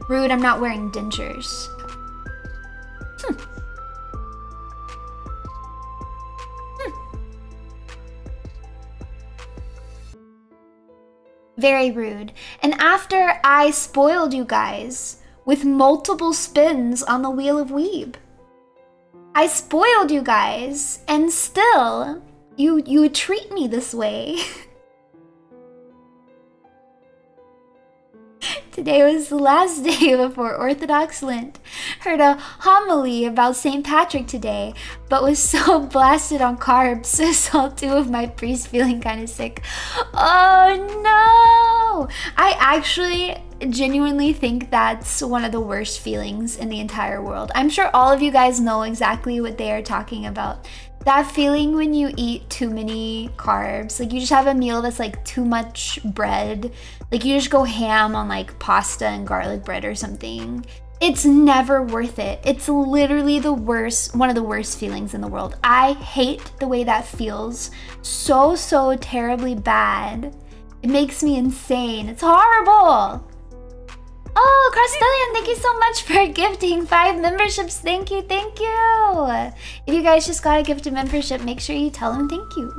Rude, I'm not wearing dentures. Very rude. And after I spoiled you guys with multiple spins on the Wheel of Weeb. I spoiled you guys, and still, you treat me this way. Today was the last day before Orthodox Lent. Heard a homily about St. Patrick today, but was so blasted on carbs, so saw two of my priests feeling kind of sick. Oh no! I actually genuinely think that's one of the worst feelings in the entire world. I'm sure all of you guys know exactly what they are talking about. That feeling when you eat too many carbs, like you just have a meal that's like too much bread, like you just go ham on like pasta and garlic bread or something. It's never worth it. It's literally the worst, one of the worst feelings in the world. I hate the way that feels so terribly bad. It makes me insane. It's horrible. Oh, Crosstellian, thank you so much for gifting 5 memberships. Thank you, thank you. If you guys just got a gifted membership, make sure you tell them thank you.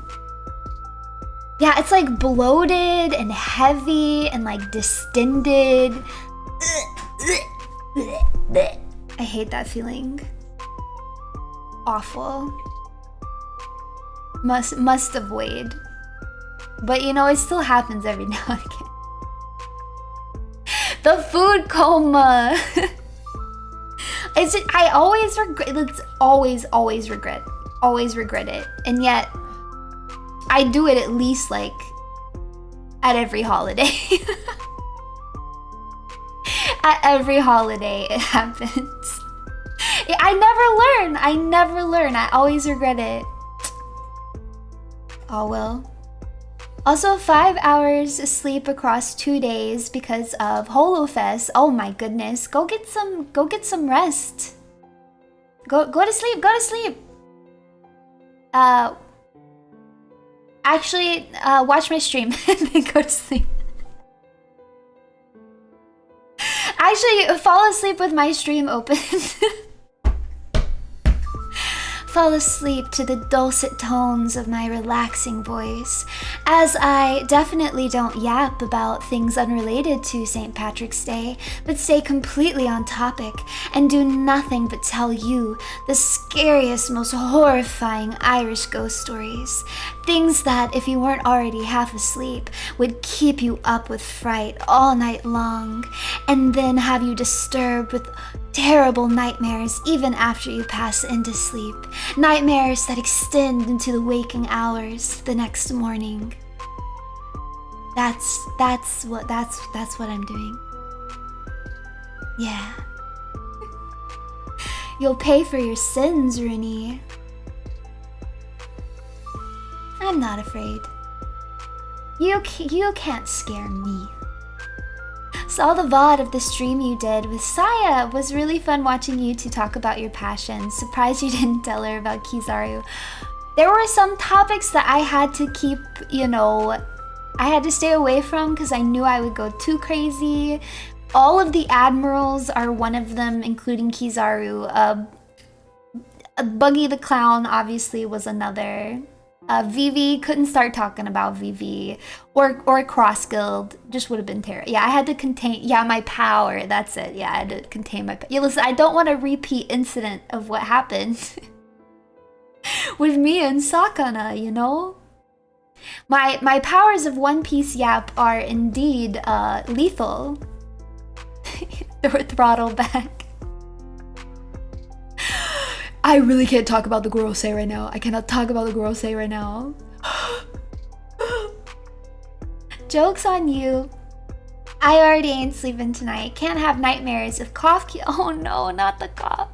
Yeah, it's like bloated and heavy and like distended. I hate that feeling. Awful. Must avoid. But you know, it still happens every now and again. The food coma. I always regret. It's always regret. Always regret it. And yet, I do it at least like at every holiday. At every holiday, it happens. I never learn. I always regret it. Oh well. Also, 5 hours sleep across 2 days because of HoloFest. Oh my goodness. Go get some rest. Go to sleep. Go to sleep. Actually, watch my stream and then go to sleep. Actually, fall asleep with my stream open. Fall asleep to the dulcet tones of my relaxing voice, as I definitely don't yap about things unrelated to St. Patrick's Day, but stay completely on topic and do nothing but tell you the scariest, most horrifying Irish ghost stories. Things that, if you weren't already half asleep, would keep you up with fright all night long, and then have you disturbed with terrible nightmares even after you pass into sleep. Nightmares that extend into the waking hours the next morning. That's what I'm doing. Yeah. You'll pay for your sins, Runie. I'm not afraid. You can't scare me. Saw the VOD of the stream you did with Saya. Was really fun watching you two talk about your passions. Surprised you didn't tell her about Kizaru. There were some topics that I had to keep, I had to stay away from because I knew I would go too crazy. All of the admirals are one of them, including Kizaru. Buggy the Clown obviously was another. Vivi, couldn't start talking about Vivi. Or Cross Guild, just would have been terrible. Yeah, I had to contain, my power, that's it. Yeah, I had to contain my power. Yeah, listen, I don't want a repeat incident of what happened with me and Sakana, My powers of One Piece Yap are indeed lethal. They were throttled back. I really can't talk about the Gorosei right now. I cannot talk about the Gorosei right now. Joke's on you. I already ain't sleeping tonight. Can't have nightmares of cough. Oh no, not the cough.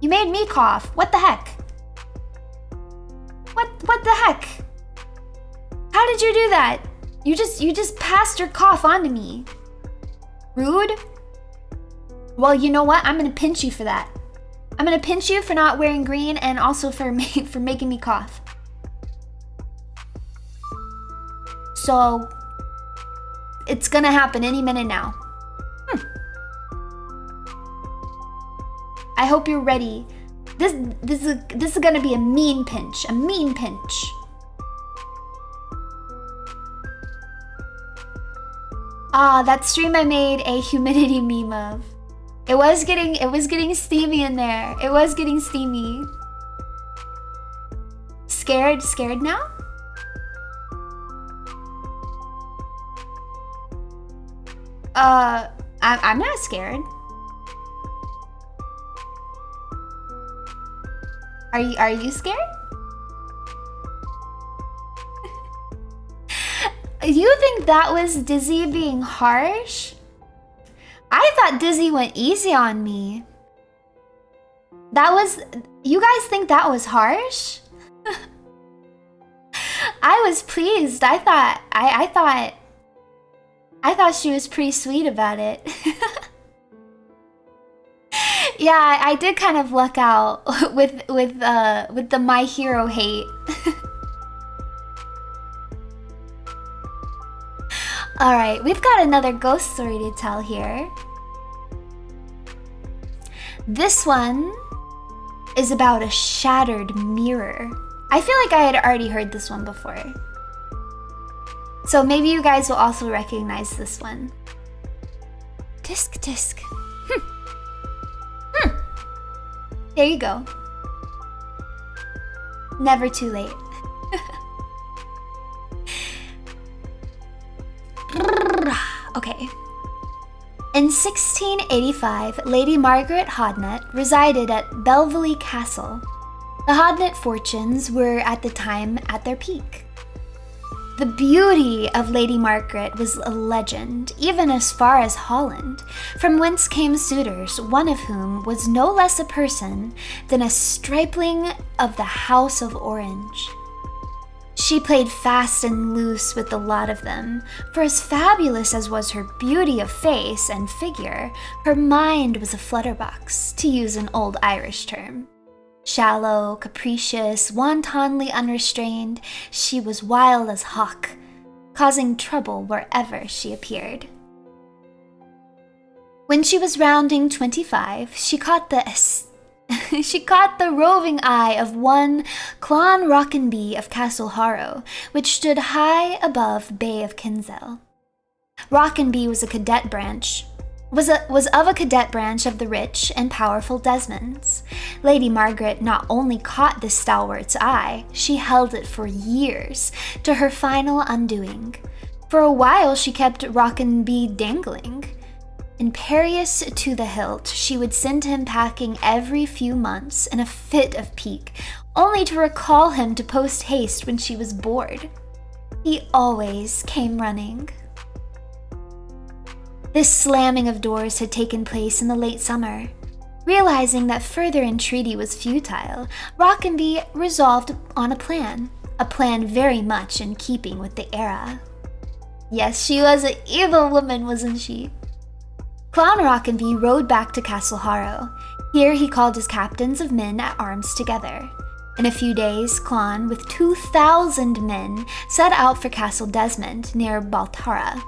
You made me cough. What the heck? What the heck? How did you do that? You just passed your cough onto me. Rude. Well, you know what? I'm gonna pinch you for that. I'm gonna pinch you for not wearing green and also for making me cough. So, it's gonna happen any minute now. I hope you're ready. This is gonna be a mean pinch. A mean pinch. Ah, that stream I made a humidity meme of. It was getting steamy in there. It was getting steamy. Scared now? I'm not scared. Are you scared? You think that was Dizzy being harsh? I thought Dizzy went easy on me. You guys think that was harsh? I was pleased. I thought she was pretty sweet about it. Yeah, I did kind of luck out with the My Hero hate. Alright, we've got another ghost story to tell here. This one is about a shattered mirror. I feel like I had already heard this one before. So maybe you guys will also recognize this one. Tisk tisk. Here you go. Never too late. Okay. In 1685, Lady Margaret Hodnet resided at Belveley Castle. The Hodnet fortunes were at the time at their peak. The beauty of Lady Margaret was a legend, even as far as Holland, from whence came suitors, one of whom was no less a person than a stripling of the House of Orange. She played fast and loose with the lot of them, for as fabulous as was her beauty of face and figure, her mind was a flutterbox, to use an old Irish term. Shallow, capricious, wantonly unrestrained, she was wild as hawk, causing trouble wherever she appeared. When she was rounding 25, she caught the roving eye of one Clon Rockenby of Castle Harrow, which stood high above Bay of Kinsale. Rockenby was of a cadet branch of the rich and powerful Desmonds. Lady Margaret not only caught this stalwart's eye, she held it for years, to her final undoing. For a while she kept Rockenby dangling. Imperious to the hilt, she would send him packing every few months in a fit of pique, only to recall him to post-haste when she was bored. He always came running. This slamming of doors had taken place in the late summer. Realizing that further entreaty was futile, Rockenby resolved on a plan very much in keeping with the era. Yes, she was an evil woman, wasn't she? Clon Rockenby rode back to Castle Harrow. Here he called his captains of men at arms together. In a few days, Clon, with 2,000 men, set out for Castle Desmond near Baltara.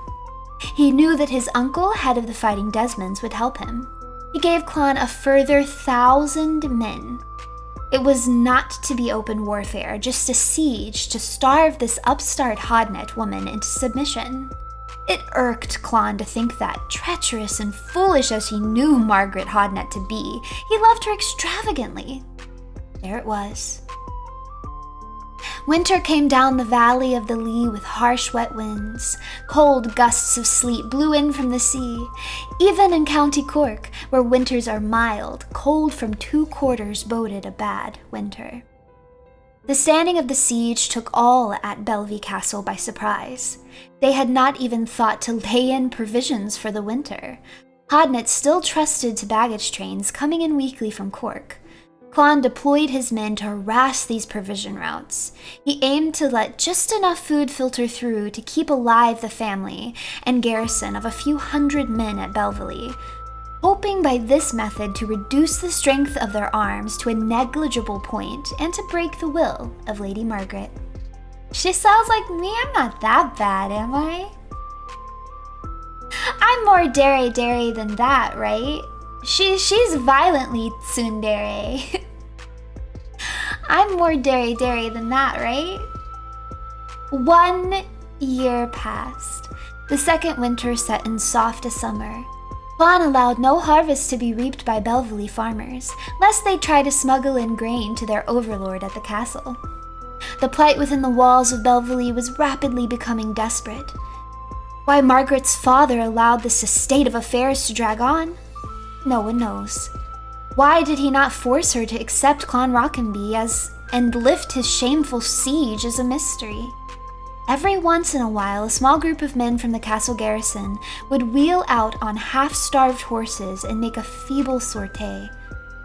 He knew that his uncle, head of the fighting Desmonds, would help him. He gave Clon a further 1,000 men. It was not to be open warfare, just a siege to starve this upstart Hodnet woman into submission. It irked Clon to think that, treacherous and foolish as he knew Margaret Hodnet to be, he loved her extravagantly. There it was. Winter came down the valley of the Lee with harsh wet winds. Cold gusts of sleet blew in from the sea. Even in County Cork, where winters are mild, cold from 2 quarters boded a bad winter. The standing of the siege took all at Belveley Castle by surprise. They had not even thought to lay in provisions for the winter. Hodnet still trusted to baggage trains coming in weekly from Cork. Clon deployed his men to harass these provision routes. He aimed to let just enough food filter through to keep alive the family and garrison of a few hundred men at Belveley, hoping by this method to reduce the strength of their arms to a negligible point and to break the will of Lady Margaret. She sounds like me. I'm not that bad, am I? I'm more dere than that, right? She's violently tsundere. I'm more dere than that, right? 1 year passed. The second winter set in soft a summer. Clon allowed no harvest to be reaped by Belveley farmers, lest they try to smuggle in grain to their overlord at the castle. The plight within the walls of Belveley was rapidly becoming desperate. Why Margaret's father allowed this state of affairs to drag on? No one knows. Why did he not force her to accept Clon Rockenby and lift his shameful siege is a mystery. Every once in a while, a small group of men from the castle garrison would wheel out on half-starved horses and make a feeble sortie.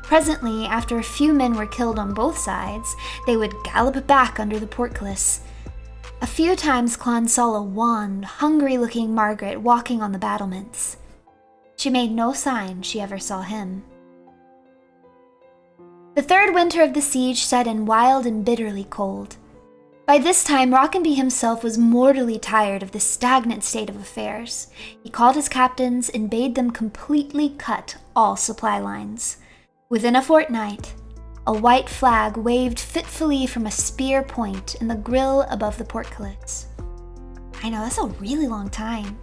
Presently, after a few men were killed on both sides, they would gallop back under the portcullis. A few times Clon saw a wan, hungry-looking Margaret walking on the battlements. She made no sign she ever saw him. The third winter of the siege set in wild and bitterly cold. By this time, Rockenby himself was mortally tired of the stagnant state of affairs. He called his captains and bade them completely cut all supply lines. Within a fortnight, a white flag waved fitfully from a spear point in the grille above the portcullis. I know, that's a really long time.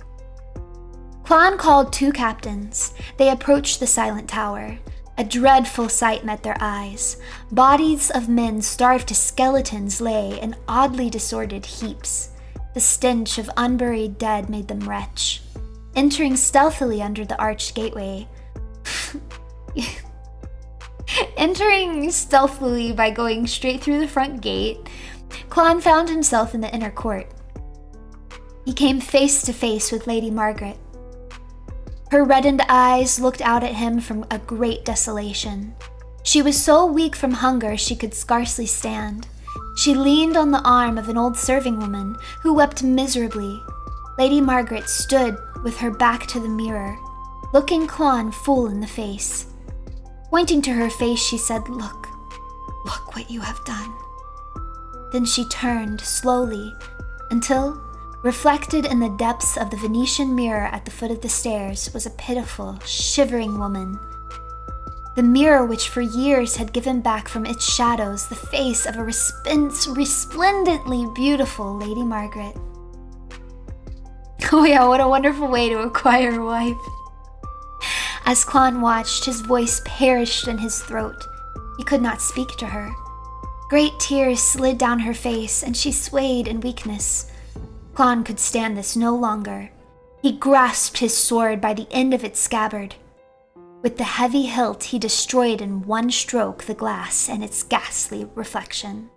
Clon called 2 captains. They approached the silent tower. A dreadful sight met their eyes. Bodies of men starved to skeletons lay in oddly disordered heaps. The stench of unburied dead made them retch. Entering stealthily under the arched gateway. Entering stealthily by going straight through the front gate, Klon found himself in the inner court. He came face to face with Lady Margaret. Her reddened eyes looked out at him from a great desolation. She was so weak from hunger she could scarcely stand. She leaned on the arm of an old serving woman who wept miserably. Lady Margaret stood with her back to the mirror, looking Klon full in the face. Pointing to her face, she said, "Look what you have done." Then she turned slowly until, reflected in the depths of the Venetian mirror at the foot of the stairs, was a pitiful, shivering woman. The mirror which for years had given back from its shadows the face of a resplendently beautiful Lady Margaret. Oh yeah, what a wonderful way to acquire a wife. As Klon watched, his voice perished in his throat. He could not speak to her. Great tears slid down her face, and she swayed in weakness. Klon could stand this no longer. He grasped his sword by the end of its scabbard. With the heavy hilt, he destroyed in one stroke the glass and its ghastly reflection.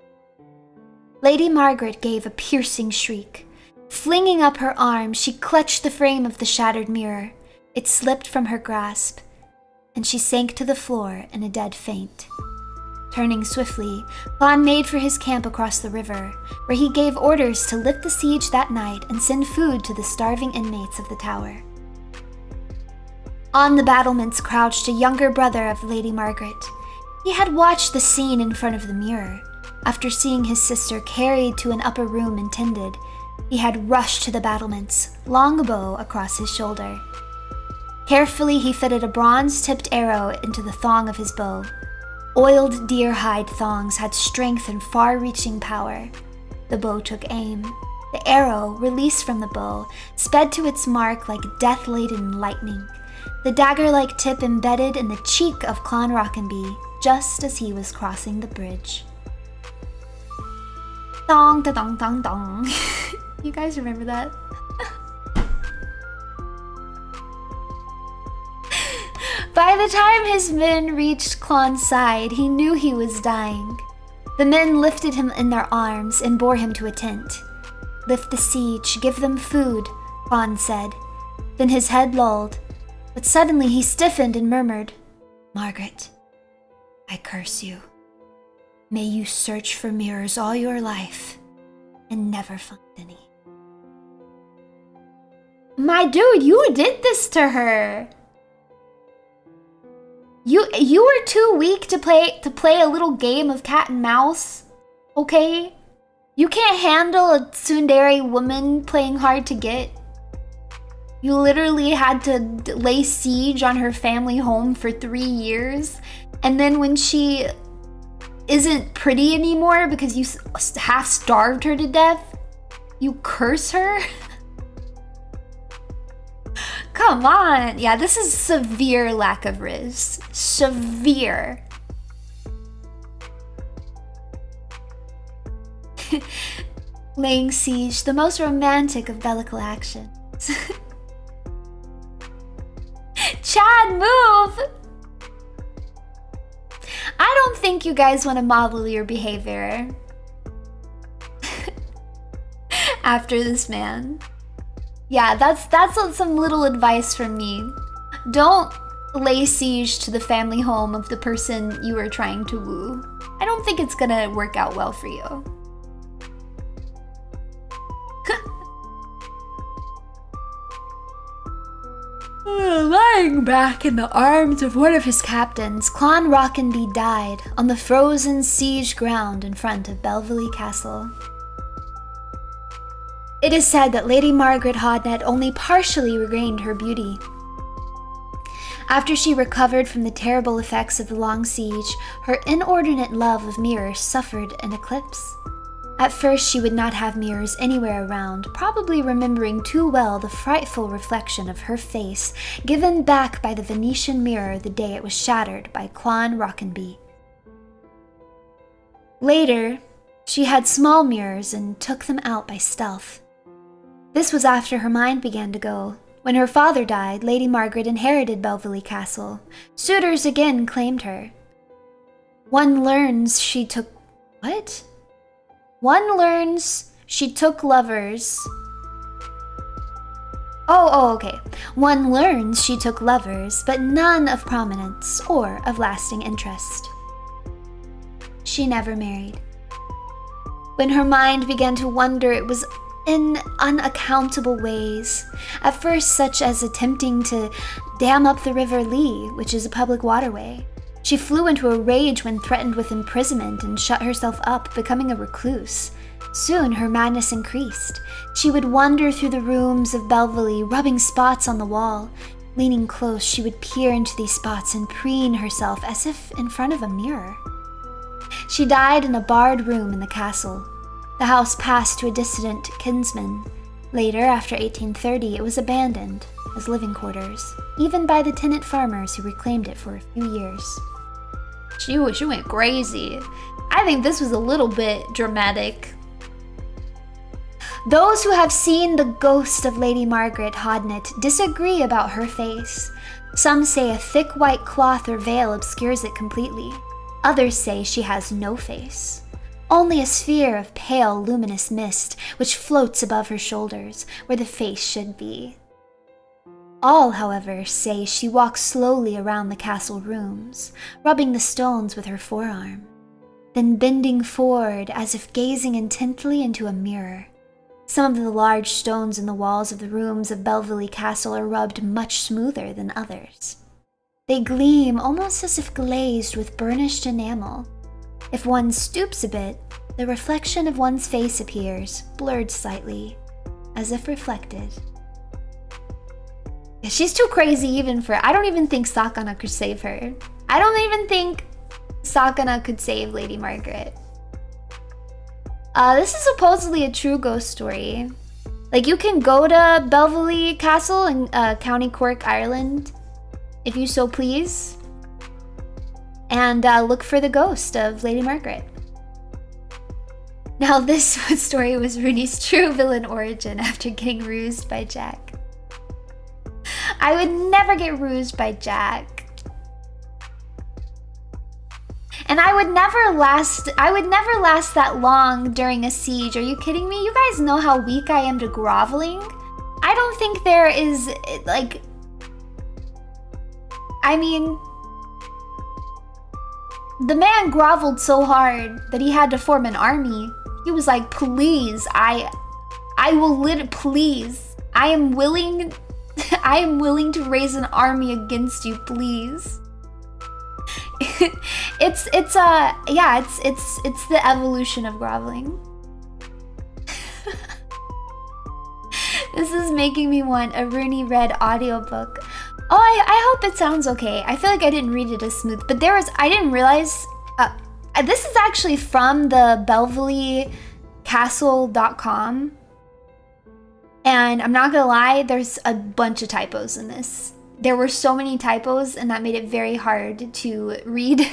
Lady Margaret gave a piercing shriek. Flinging up her arm, she clutched the frame of the shattered mirror. It slipped from her grasp, and she sank to the floor in a dead faint. Turning swiftly, Klon made for his camp across the river, where he gave orders to lift the siege that night and send food to the starving inmates of the tower. On the battlements crouched a younger brother of Lady Margaret. He had watched the scene in front of the mirror. After seeing his sister carried to an upper room and tended, he had rushed to the battlements, longbow across his shoulder. Carefully, he fitted a bronze-tipped arrow into the thong of his bow. Oiled deer hide thongs had strength and far-reaching power. The bow took aim. The arrow, released from the bow, sped to its mark like death-laden lightning. The dagger-like tip embedded in the cheek of Klon Rockenby just as he was crossing the bridge. Dong, da dong, dong, dong. You guys remember that? By the time his men reached Klon's side, he knew he was dying. The men lifted him in their arms and bore him to a tent. "Lift the siege, give them food," Klon said. Then his head lulled, but suddenly he stiffened and murmured, "Margaret, I curse you. May you search for mirrors all your life and never find any." My dude, you did this to her. You were too weak to play a little game of cat and mouse, okay? You can't handle a tsundere woman playing hard to get. You literally had to lay siege on her family home for 3 years, and then when she isn't pretty anymore because you half starved her to death, you curse her? Come on. Yeah, this is severe lack of riz. Severe. Laying siege, the most romantic of bellical actions. Chad, move! I don't think you guys want to model your behavior after this man. Yeah, that's some little advice from me. Don't lay siege to the family home of the person you are trying to woo. I don't think it's gonna work out well for you. Lying back in the arms of one of his captains, Klon Rockenby died on the frozen siege ground in front of Belvely Castle. It is said that Lady Margaret Hodnet only partially regained her beauty. After she recovered from the terrible effects of the long siege, her inordinate love of mirrors suffered an eclipse. At first, she would not have mirrors anywhere around, probably remembering too well the frightful reflection of her face given back by the Venetian mirror the day it was shattered by Clon Rockenby. Later, she had small mirrors and took them out by stealth. This was after her mind began to go. When her father died, Lady Margaret inherited Belvely Castle. Suitors again claimed her. One learns she took lovers. Okay. One learns she took lovers, but none of prominence or of lasting interest. She never married. When her mind began to wander, it was in unaccountable ways. At first, such as attempting to dam up the River Lee, which is a public waterway. She flew into a rage when threatened with imprisonment and shut herself up, becoming a recluse. Soon her madness increased. She would wander through the rooms of Belvely, rubbing spots on the wall. Leaning close, she would peer into these spots and preen herself as if in front of a mirror. She died in a barred room in the castle. The house passed to a dissident kinsman. Later, after 1830, it was abandoned as living quarters, even by the tenant farmers who reclaimed it for a few years. She went crazy. I think this was a little bit dramatic. Those who have seen the ghost of Lady Margaret Hodnett disagree about her face. Some say a thick white cloth or veil obscures it completely. Others say she has no face. Only a sphere of pale, luminous mist, which floats above her shoulders, where the face should be. All, however, say she walks slowly around the castle rooms, rubbing the stones with her forearm, then bending forward as if gazing intently into a mirror. Some of the large stones in the walls of the rooms of Belvely Castle are rubbed much smoother than others. They gleam almost as if glazed with burnished enamel. If one stoops a bit, the reflection of one's face appears, blurred slightly, as if reflected. She's too crazy even for... I don't even think Sakana could save her. I don't even think Sakana could save Lady Margaret. This is supposedly a true ghost story. Like, you can go to Belvely Castle in County Cork, Ireland, if you so please, and look for the ghost of Lady Margaret. Now, this story was Runie's true villain origin after getting rused by Jack. I would never get rused by Jack. And I would never last that long during a siege. Are you kidding me? You guys know how weak I am to groveling. I don't think there is, like... I mean... The man groveled so hard that he had to form an army. He was like, please, I am willing to raise an army against you, please. It's the evolution of groveling. This is making me want a Runie read audiobook. Oh, I hope it sounds okay. I feel like I didn't read it as smooth, but I didn't realize, this is actually from the BelvelyCastle.com. And I'm not gonna lie, there's a bunch of typos in this. There were so many typos, and that made it very hard to read.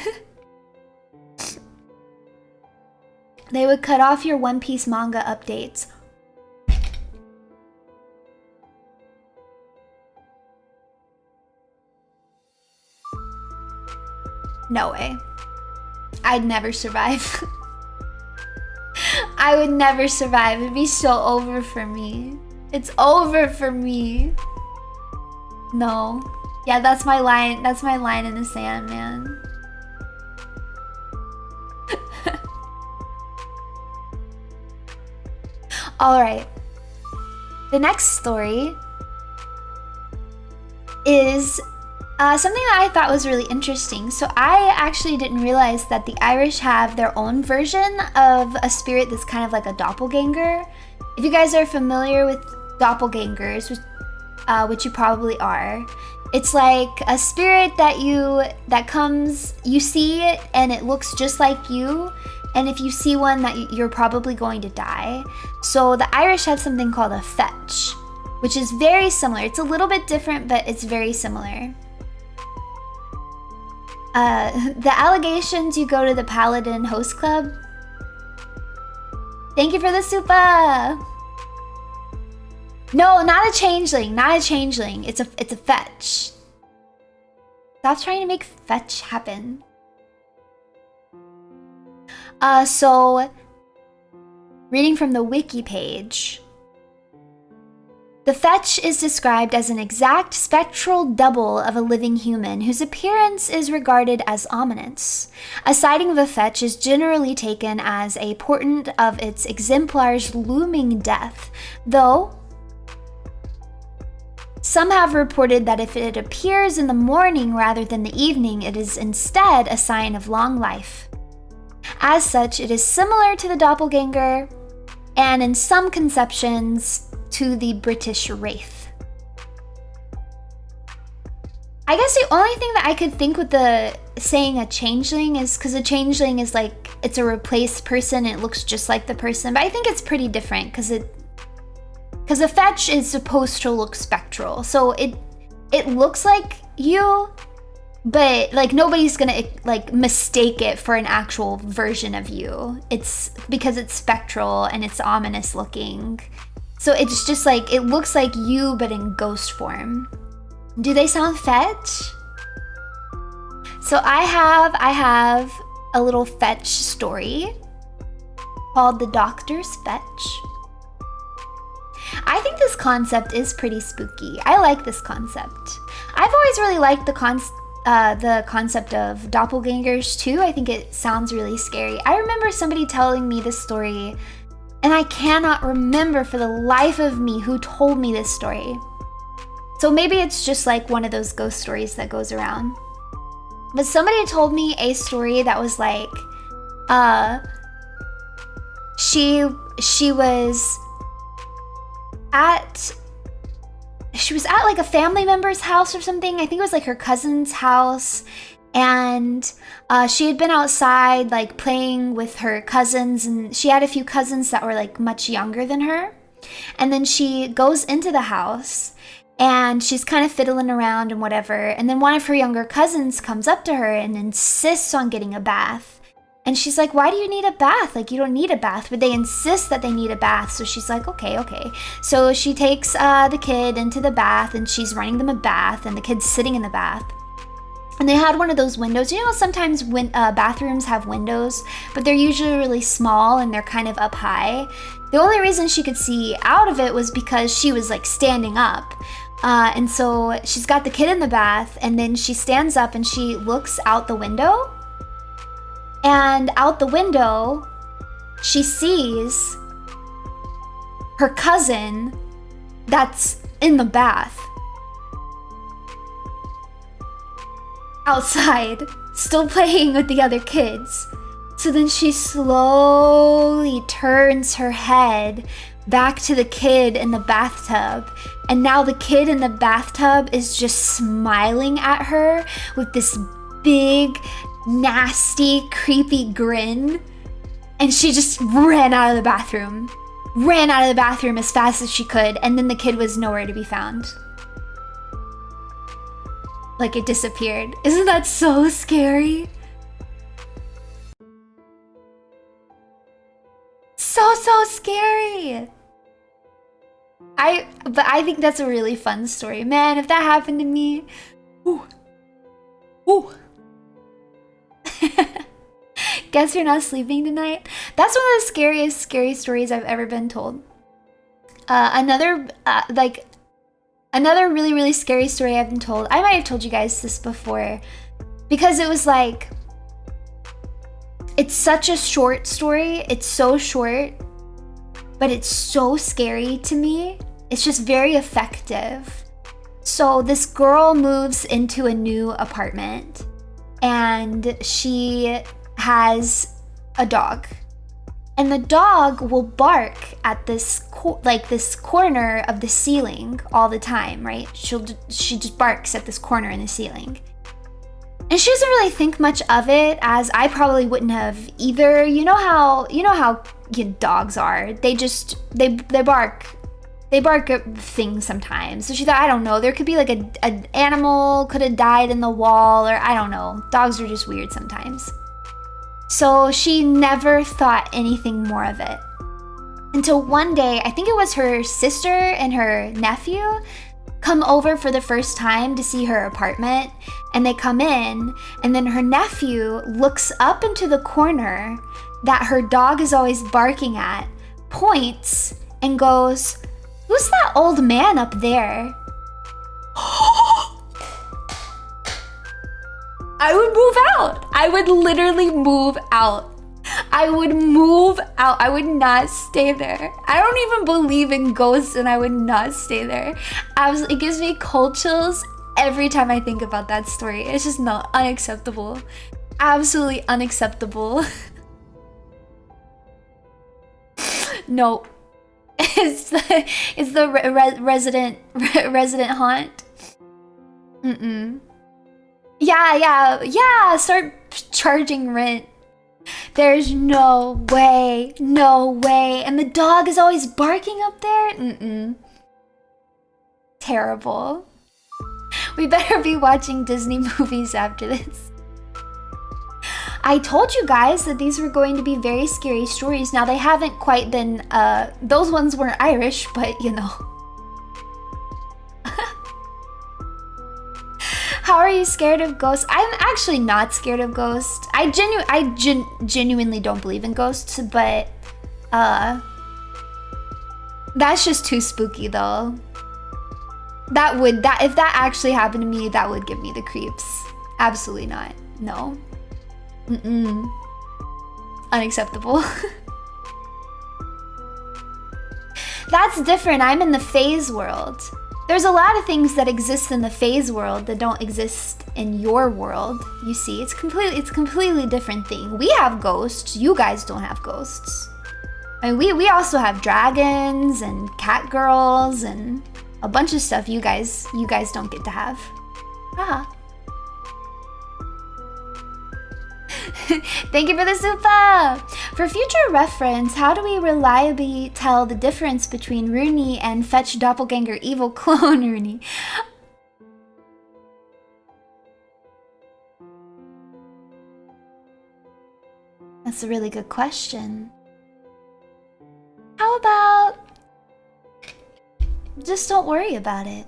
They would cut off your One Piece manga updates. No way. I'd never survive. I would never survive. It'd be so over for me. It's over for me. No. Yeah, that's my line. That's my line in the sand, man. Alright. The next story is something that I thought was really interesting. So I actually didn't realize that the Irish have their own version of a spirit that's kind of like a doppelganger. If you guys are familiar with doppelgangers, which you probably are, it's like a spirit that comes, you see it and it looks just like you, And if you see one, that you're probably going to die. So the Irish have something called a fetch, which is very similar. It's a little bit different, but it's very similar. The allegations, you go to the Paladin Host Club. Thank you for the super. No, not a changeling, not a changeling. It's a fetch. Stop trying to make fetch happen. So reading from the wiki page. The fetch is described as an exact spectral double of a living human whose appearance is regarded as ominous. A sighting of a fetch is generally taken as a portent of its exemplar's looming death, though some have reported that if it appears in the morning rather than the evening, it is instead a sign of long life. As such, it is similar to the doppelganger, and in some conceptions, to the British wraith. I guess the only thing that I could think with the saying a changeling is because a changeling is like, it's a replaced person, it looks just like the person, but I think it's pretty different because a fetch is supposed to look spectral, so it looks like you, but like nobody's gonna like mistake it for an actual version of you. It's because it's spectral and it's ominous looking. So it's just like, it looks like you, but in ghost form. Do they sound fetch? So I have a little fetch story called The Doctor's Fetch. I think this concept is pretty spooky. I like this concept. I've always really liked the concept of doppelgangers too. I think it sounds really scary. I remember somebody telling me this story, and I cannot remember for the life of me who told me this story. So maybe it's just like one of those ghost stories that goes around. But somebody told me a story that was like, she was at like a family member's house or something. I think it was like her cousin's house. And she had been outside like playing with her cousins, and she had a few cousins that were like much younger than her. And then she goes into the house and she's kind of fiddling around and whatever. And then one of her younger cousins comes up to her and insists on getting a bath. And she's like, why do you need a bath? Like, you don't need a bath. But they insist that they need a bath. So she's like, okay. So she takes the kid into the bath and she's running them a bath, and the kid's sitting in the bath. And they had one of those windows. You know, sometimes when bathrooms have windows, but they're usually really small and they're kind of up high. The only reason she could see out of it was because she was like standing up. And so she's got the kid in the bath, and then she stands up and she looks out the window. And out the window, she sees her cousin that's in the bath. Outside, still playing with the other kids. So then she slowly turns her head back to the kid in the bathtub. And now the kid in the bathtub is just smiling at her with this big, nasty, creepy grin. And she just ran out of the bathroom. Ran out of the bathroom as fast as she could. And then the kid was nowhere to be found. Like, it disappeared. Isn't that so scary? So scary. But I think that's a really fun story. Man, if that happened to me. Ooh. Guess you're not sleeping tonight? That's one of the scariest, scary stories I've ever been told. Another really, really scary story I've been told. I might have told you guys this before, because it was like, it's such a short story. It's so short, but it's so scary to me. It's just very effective. So this girl moves into a new apartment, and she has a dog. And the dog will bark at this corner of the ceiling all the time, right? She just barks at this corner in the ceiling. And she doesn't really think much of it, as I probably wouldn't have either. You know how dogs are. They bark. They bark at things sometimes. So she thought, I don't know, there could be like an animal could have died in the wall, or I don't know. Dogs are just weird sometimes. So she never thought anything more of it. Until one day, I think it was her sister and her nephew come over for the first time to see her apartment. And they come in, and then her nephew looks up into the corner that her dog is always barking at, points, and goes, "Who's that old man up there?" I would move out. I would literally move out. I would move out. I would not stay there. I don't even believe in ghosts, and I would not stay there. It gives me cold chills every time I think about that story. It's just not unacceptable. Absolutely unacceptable. No. It's the resident haunt. Yeah, start charging rent. There's no way. And the dog is always barking up there. Terrible. We better be watching Disney movies after this. I told you guys that these were going to be very scary stories. Now, they haven't quite been, those ones weren't Irish, but you know. How are you scared of ghosts? I'm actually not scared of ghosts. I genuinely don't believe in ghosts, but that's just too spooky though. If that actually happened to me, that would give me the creeps. Absolutely not. No. Unacceptable. That's different. I'm in the phase world. There's a lot of things that exist in the phase world that don't exist in your world. You see, it's completely different thing. We have ghosts. You guys don't have ghosts. I mean, we also have dragons and cat girls and a bunch of stuff you guys don't get to have. Ah. Thank you for the super! For future reference, how do we reliably tell the difference between Runie and fetch doppelganger evil clone Runie? That's a really good question. How about just don't worry about it.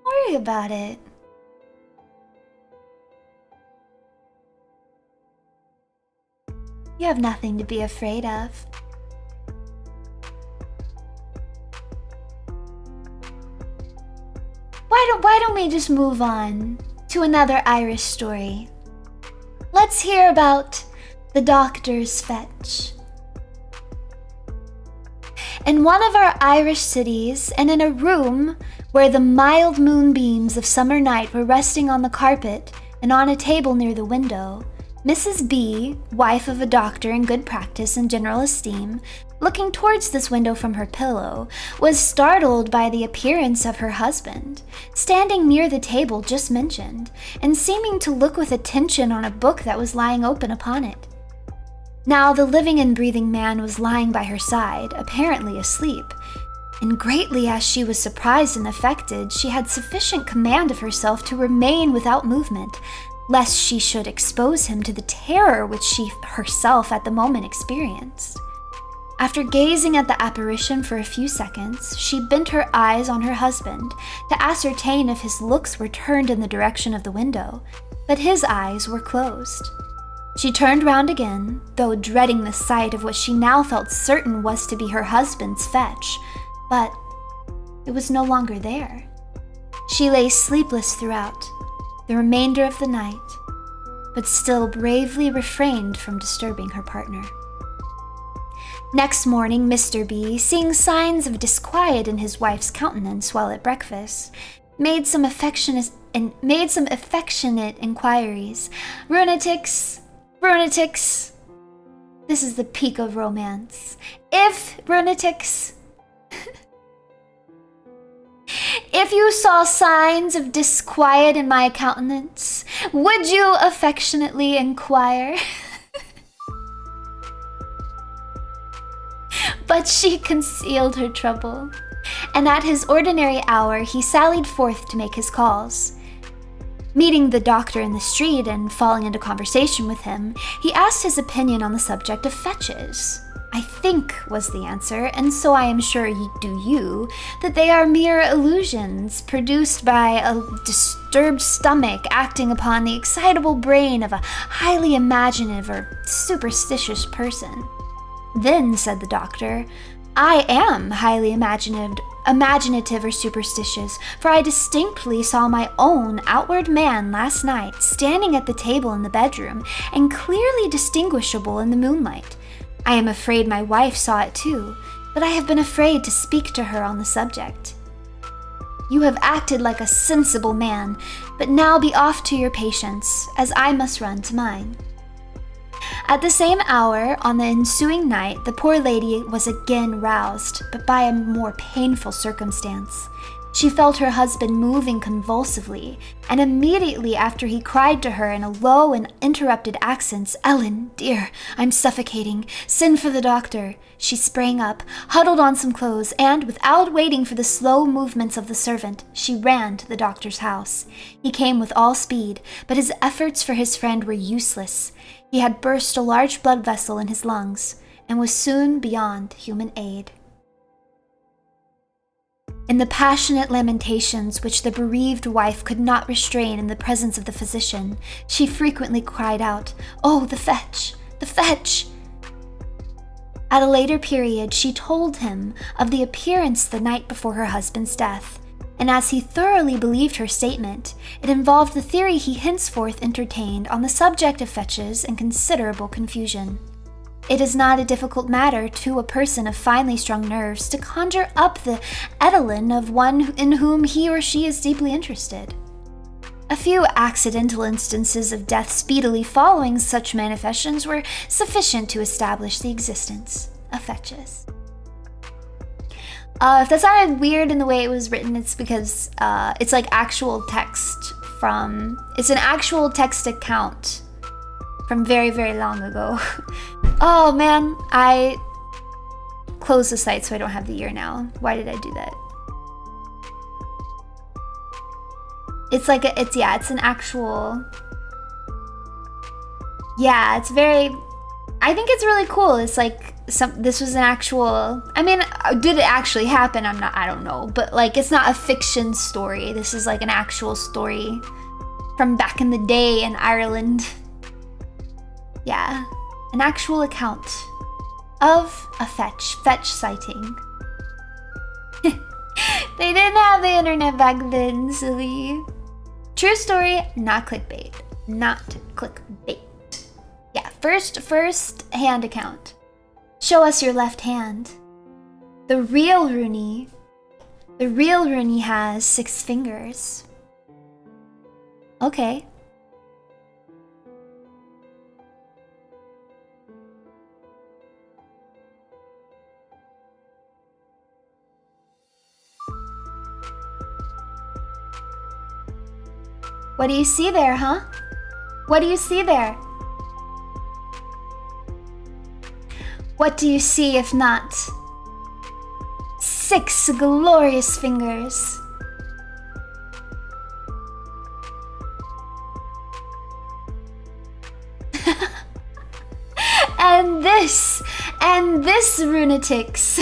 Worry about it. You have nothing to be afraid of. Why don't we just move on to another Irish story? Let's hear about the doctor's fetch. In one of our Irish cities, and in a room where the mild moonbeams of summer night were resting on the carpet and on a table near the window, Mrs. B, wife of a doctor in good practice and general esteem, looking towards this window from her pillow, was startled by the appearance of her husband, standing near the table just mentioned, and seeming to look with attention on a book that was lying open upon it. Now the living and breathing man was lying by her side, apparently asleep, and greatly as she was surprised and affected, she had sufficient command of herself to remain without movement, lest she should expose him to the terror which she herself at the moment experienced. After gazing at the apparition for a few seconds, she bent her eyes on her husband to ascertain if his looks were turned in the direction of the window, but his eyes were closed. She turned round again, though dreading the sight of what she now felt certain was to be her husband's fetch, but it was no longer there. She lay sleepless throughout the remainder of the night, but still bravely refrained from disturbing her partner. Next morning, Mr. B, seeing signs of disquiet in his wife's countenance while at breakfast, made some affectionate inquiries. Runatics, this is the peak of romance. If Runatics, If you saw signs of disquiet in my countenance, would you affectionately inquire? But she concealed her trouble, and at his ordinary hour he sallied forth to make his calls. Meeting the doctor in the street and falling into conversation with him, he asked his opinion on the subject of fetches. I think, was the answer, and so I am sure you, that they are mere illusions produced by a disturbed stomach acting upon the excitable brain of a highly imaginative or superstitious person. Then, said the doctor, I am highly imaginative or superstitious, for I distinctly saw my own outward man last night standing at the table in the bedroom and clearly distinguishable in the moonlight. I am afraid my wife saw it too, but I have been afraid to speak to her on the subject. You have acted like a sensible man, but now be off to your patients, as I must run to mine. At the same hour, on the ensuing night, the poor lady was again roused, but by a more painful circumstance. She felt her husband moving convulsively, and immediately after he cried to her in a low and interrupted accents, Ellen, dear, I'm suffocating. Send for the doctor. She sprang up, huddled on some clothes, and, without waiting for the slow movements of the servant, she ran to the doctor's house. He came with all speed, but his efforts for his friend were useless. He had burst a large blood vessel in his lungs, and was soon beyond human aid. In the passionate lamentations which the bereaved wife could not restrain in the presence of the physician, she frequently cried out, "Oh, the fetch! The fetch!" At a later period, she told him of the appearance the night before her husband's death, and as he thoroughly believed her statement, it involved the theory he henceforth entertained on the subject of fetches in considerable confusion. It is not a difficult matter to a person of finely strung nerves to conjure up the etalon of one in whom he or she is deeply interested. A few accidental instances of death speedily following such manifestations were sufficient to establish the existence of fetches. If that sounded weird in the way it was written, it's because it's like actual text it's an actual text account from very, very long ago. Oh man, I closed the site so I don't have the year now. Why did I do that? It's like it's an actual. Yeah, it's very. I think it's really cool. It's like this was an actual. I mean, did it actually happen? I don't know, but like it's not a fiction story. This is like an actual story from back in the day in Ireland. Yeah. An actual account of a fetch sighting. They didn't have the internet back then, silly. True story, not clickbait. Not clickbait. Yeah, first hand account. Show us your left hand. The real Runie has 6 fingers. Okay. What do you see there, huh? What do you see there? What do you see if not 6 glorious fingers? and this runatics.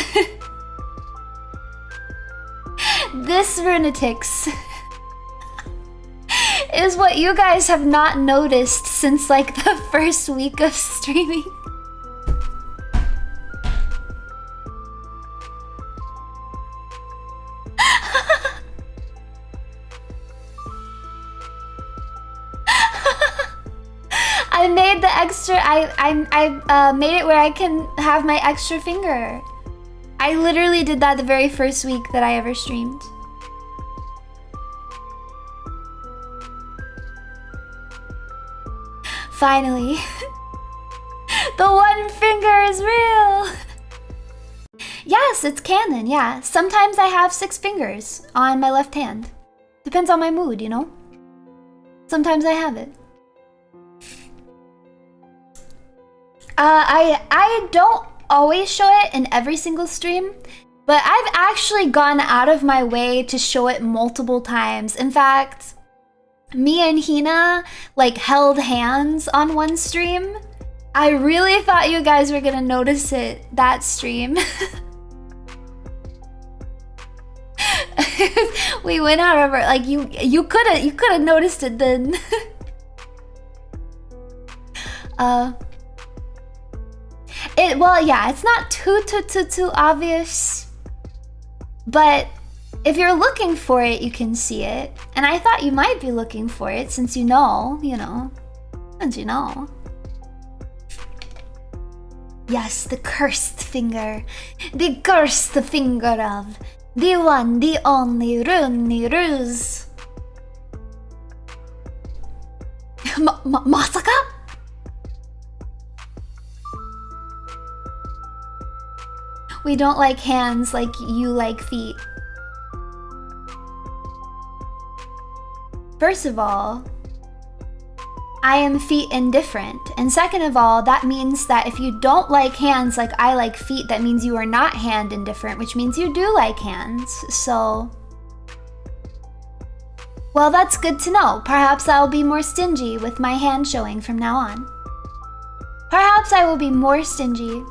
This runatics is what you guys have not noticed since like the first week of streaming. I made the extra. I made it where I can have my extra finger. I literally did that the very first week that I ever streamed. Finally, the one finger is real. Yes, it's canon, yeah. Sometimes I have 6 fingers on my left hand. Depends on my mood, you know? Sometimes I have it. I don't always show it in every single stream, but I've actually gone out of my way to show it multiple times. In fact, me and Hina like held hands on one stream. I really thought you guys were gonna notice it that stream. We went out of our, like, you could have noticed it then. Well, yeah, it's not too obvious, but if you're looking for it, you can see it. And I thought you might be looking for it since you know. Yes, the cursed finger. The cursed finger of the one, the only Runie Ruse. Masaka? We don't like hands like you like feet. First of all, I am feet indifferent. And second of all, that means that if you don't like hands like I like feet, that means you are not hand indifferent, which means you do like hands. So, well, that's good to know. Perhaps I'll be more stingy with my hand showing from now on. Perhaps I will be more stingy.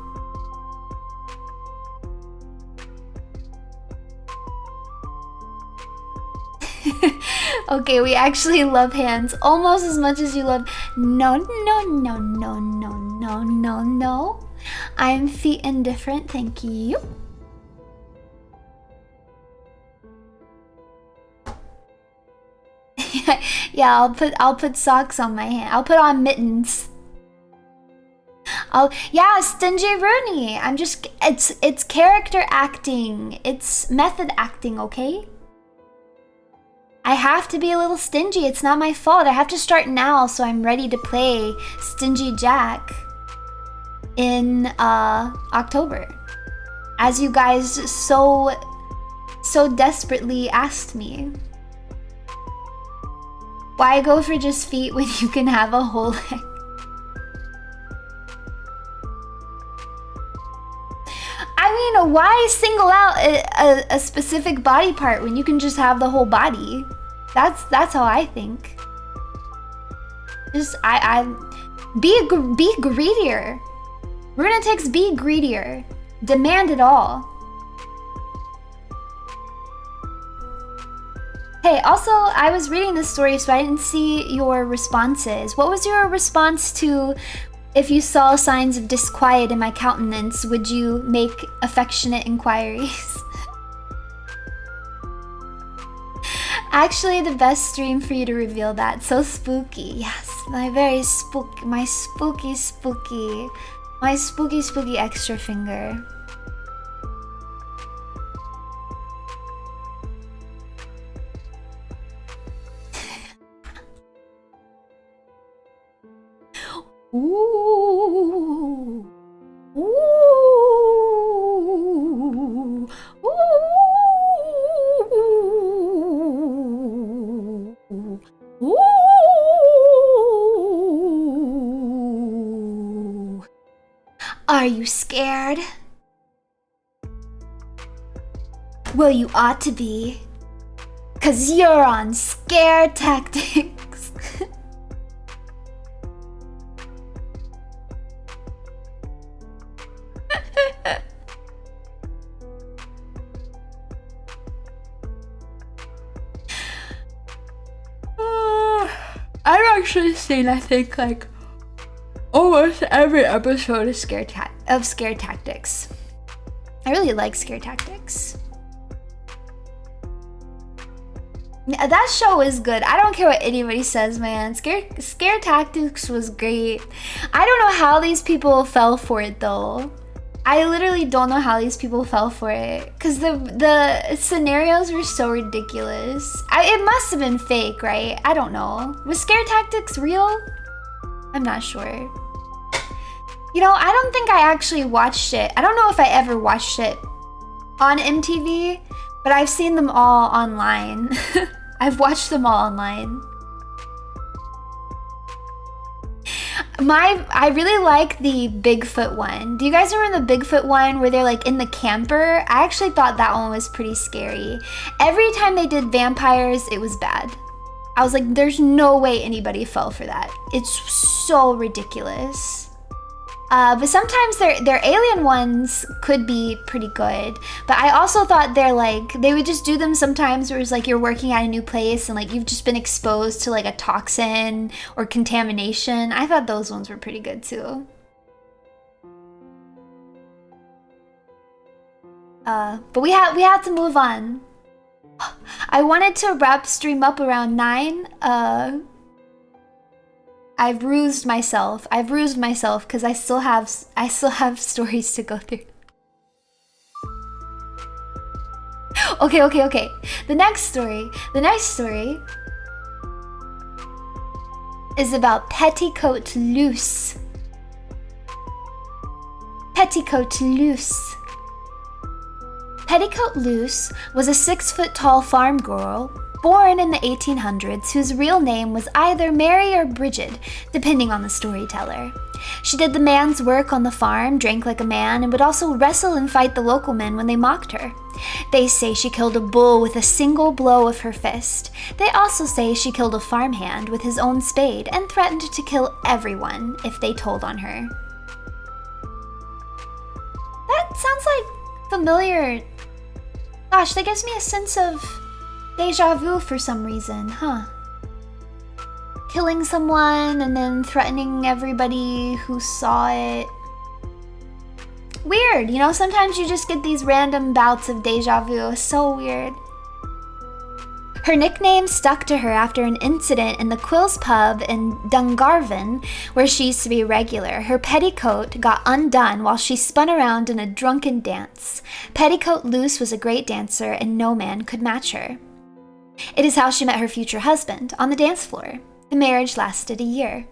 Okay, we actually love hands almost as much as you love. No. I'm feet indifferent, thank you. Yeah, I'll put socks on my hand. I'll put on mittens. Yeah, Stingy Runie. I'm just, it's character acting. It's method acting, okay? I have to be a little stingy. It's not my fault. I have to start now so I'm ready to play Stingy Jack in October, as you guys so desperately asked me. Why go for just feet when you can have a whole leg? I mean, why single out a specific body part when you can just have the whole body? That's how I think. Just be greedier. Runetics, be greedier. Demand it all. Hey, also, I was reading this story, so I didn't see your responses. What was your response to, if you saw signs of disquiet in my countenance, would you make affectionate inquiries? Actually, the best stream for you to reveal that. So spooky. Yes, my spooky extra finger. Ooh. Ooh. Ooh. Ooh. Are you scared? Well, you ought to be, 'cause you're on scare tactics. I've actually seen, I think, like almost every episode of Scare Tactics. I really like Scare Tactics. That show is good. I don't care what anybody says, man. Scare Tactics was great. I don't know how these people fell for it though. I literally don't know how these people fell for it, because the scenarios were so ridiculous. It must have been fake, right? I don't know. Was Scare Tactics real? I'm not sure. You know, I don't think I actually watched it. I don't know if I ever watched it on MTV, but I've seen them all online. I've watched them all online. I really like the Bigfoot one. Do you guys remember the Bigfoot one where they're like in the camper? I actually thought that one was pretty scary. Every time they did vampires, it was bad. I was like, there's no way anybody fell for that. It's so ridiculous. But sometimes their alien ones could be pretty good. But I also thought they would just do them sometimes where it's like you're working at a new place and like you've just been exposed to like a toxin or contamination. I thought those ones were pretty good too. But we had to move on. I wanted to wrap stream up around 9. I've rused myself because I still have stories to go through. Okay. The next story is about Petticoat Loose. Petticoat Loose. Petticoat Loose was a 6-foot-tall farm girl born in the 1800s whose real name was either Mary or Bridget, depending on the storyteller. She did the man's work on the farm, drank like a man, and would also wrestle and fight the local men when they mocked her. They say she killed a bull with a single blow of her fist. They also say she killed a farmhand with his own spade and threatened to kill everyone if they told on her. That sounds like familiar. Gosh, that gives me a sense of deja vu for some reason, huh? Killing someone and then threatening everybody who saw it. Weird, you know, sometimes you just get these random bouts of deja vu. So weird. Her nickname stuck to her after an incident in the Quills pub in Dungarvan, where she used to be regular. Her petticoat got undone while she spun around in a drunken dance. Petticoat Loose was a great dancer and no man could match her. It is how she met her future husband, on the dance floor. The marriage lasted a year.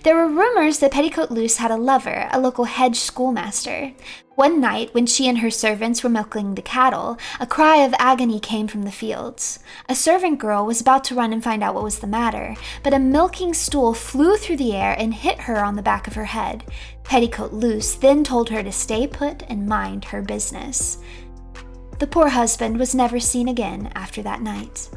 There were rumors that Petticoat Loose had a lover, a local hedge schoolmaster. One night, when she and her servants were milking the cattle, a cry of agony came from the fields. A servant girl was about to run and find out what was the matter, but a milking stool flew through the air and hit her on the back of her head. Petticoat Loose then told her to stay put and mind her business. The poor husband was never seen again after that night.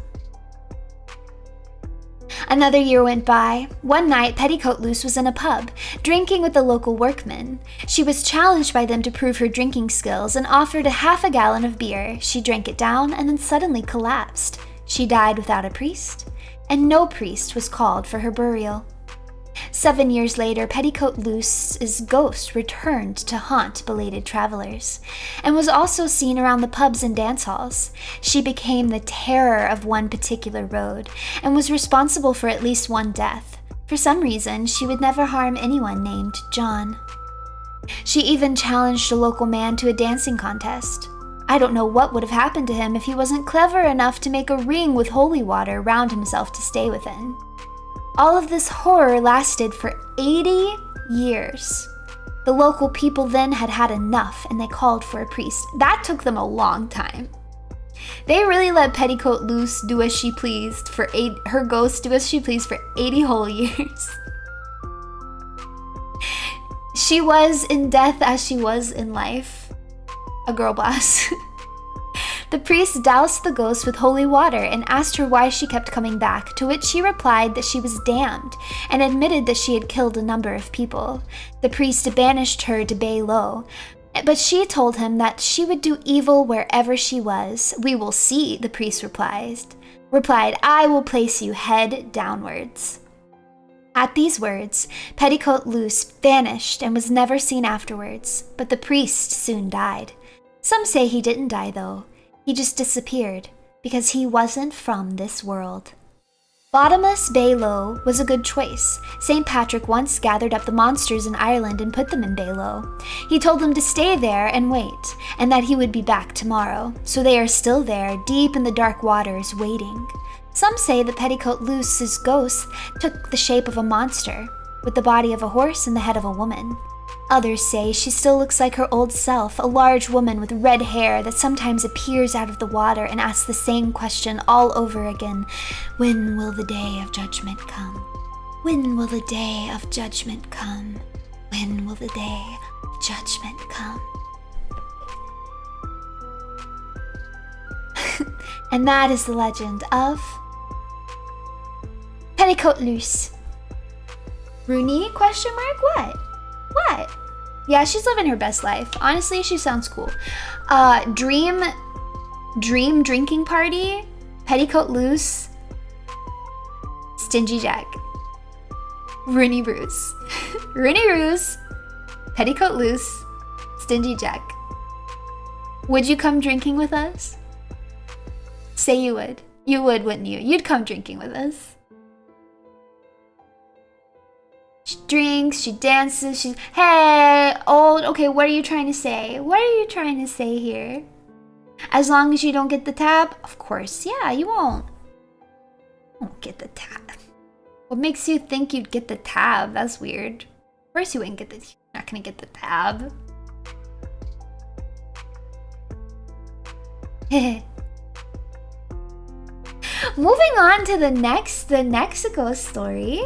Another year went by. One night, Petticoat Loose was in a pub, drinking with the local workmen. She was challenged by them to prove her drinking skills and offered half a gallon of beer. She drank it down and then suddenly collapsed. She died without a priest, and no priest was called for her burial. 7 years later, Petticoat Loose's ghost returned to haunt belated travelers, and was also seen around the pubs and dance halls. She became the terror of one particular road, and was responsible for at least one death. For some reason, she would never harm anyone named John. She even challenged a local man to a dancing contest. I don't know what would have happened to him if he wasn't clever enough to make a ring with holy water round himself to stay within. All of this horror lasted for 80 years. The local people then had had enough and they called for a priest. That took them a long time. They really let Petticoat Loose do as she pleased her ghost do as she pleased for 80 whole years. She was in death as she was in life. A girl boss. The priest doused the ghost with holy water and asked her why she kept coming back, to which she replied that she was damned and admitted that she had killed a number of people. The priest banished her to Bay Low, but she told him that she would do evil wherever she was. "We will see," the priest replied, "I will place you head downwards." At these words, Petticoat Loose vanished and was never seen afterwards, but the priest soon died. Some say he didn't die though. He just disappeared because he wasn't from this world. Bottomless Bay Low was a good choice. St. Patrick once gathered up the monsters in Ireland and put them in Bay Low. He told them to stay there and wait, and that he would be back tomorrow. So they are still there, deep in the dark waters, waiting. Some say that Petticoat Loose's ghost took the shape of a monster, with the body of a horse and the head of a woman. Others say she still looks like her old self, a large woman with red hair that sometimes appears out of the water and asks the same question all over again. When will the day of judgment come? When will the day of judgment come? When will the day of judgment come? And that is the legend of Petticoat Loose. Runie? Question mark? What? Yeah, she's living her best life. Honestly, she sounds cool. Dream drinking party, Petticoat Loose, Stingy Jack, Runie Ruse. Runie Ruse, Petticoat Loose, Stingy Jack. Would you come drinking with us? Say you would. You would, wouldn't you? You'd come drinking with us. She drinks, she dances, she's... Hey, old... Okay, what are you trying to say? What are you trying to say here? As long as you don't get the tab? Of course, yeah, you won't. Get the tab. What makes you think you'd get the tab? That's weird. Of course you wouldn't get the... You're not gonna get the tab. Moving on to the next ghost story.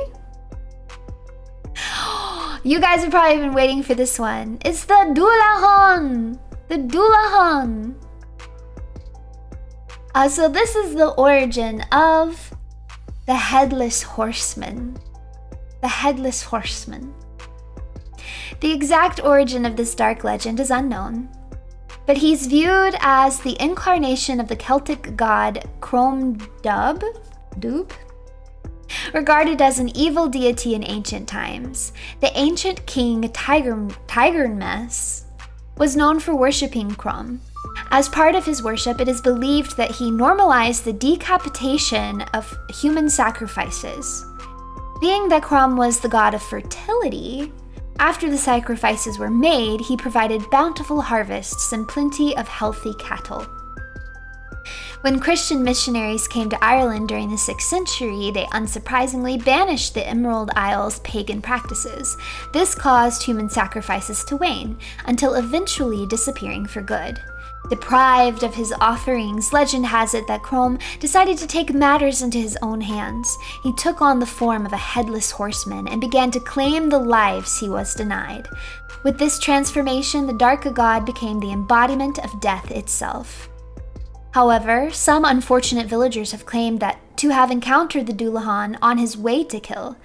You guys have probably been waiting for this one. It's the Dullahan. The Dullahan. So this is the origin of the Headless Horseman. The Headless Horseman. The exact origin of this dark legend is unknown, but he's viewed as the incarnation of the Celtic god Dub, regarded as an evil deity in ancient times. The ancient king Tigermes was known for worshipping Crom. As part of his worship, it is believed that he normalized the decapitation of human sacrifices. Being that Crom was the god of fertility, after the sacrifices were made, he provided bountiful harvests and plenty of healthy cattle. When Christian missionaries came to Ireland during the 6th century, they unsurprisingly banished the Emerald Isle's pagan practices. This caused human sacrifices to wane, until eventually disappearing for good. Deprived of his offerings, legend has it that Crom decided to take matters into his own hands. He took on the form of a headless horseman and began to claim the lives he was denied. With this transformation, the dark god became the embodiment of death itself. However, some unfortunate villagers have claimed that to have encountered the Dullahan on his way to kill.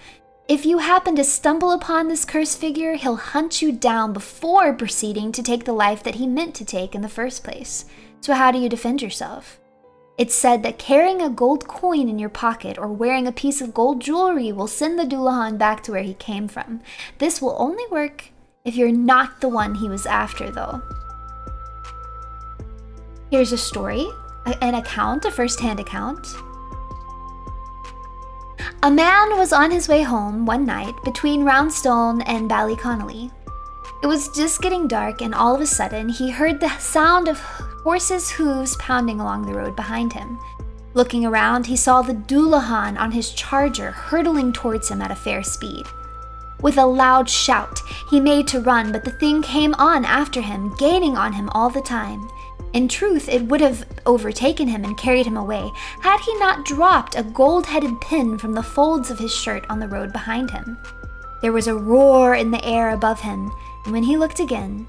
If you happen to stumble upon this cursed figure, he'll hunt you down before proceeding to take the life that he meant to take in the first place. So how do you defend yourself? It's said that carrying a gold coin in your pocket or wearing a piece of gold jewelry will send the Dullahan back to where he came from. This will only work if you're not the one he was after, though. Here's a story, a first-hand account. A man was on his way home one night between Roundstone and Ballyconnolly. It was just getting dark, and all of a sudden he heard the sound of horses' hooves pounding along the road behind him. Looking around, he saw the Dullahan on his charger hurtling towards him at a fair speed. With a loud shout, he made to run, but the thing came on after him, gaining on him all the time. In truth, it would have overtaken him and carried him away, had he not dropped a gold-headed pin from the folds of his shirt on the road behind him. There was a roar in the air above him, and when he looked again,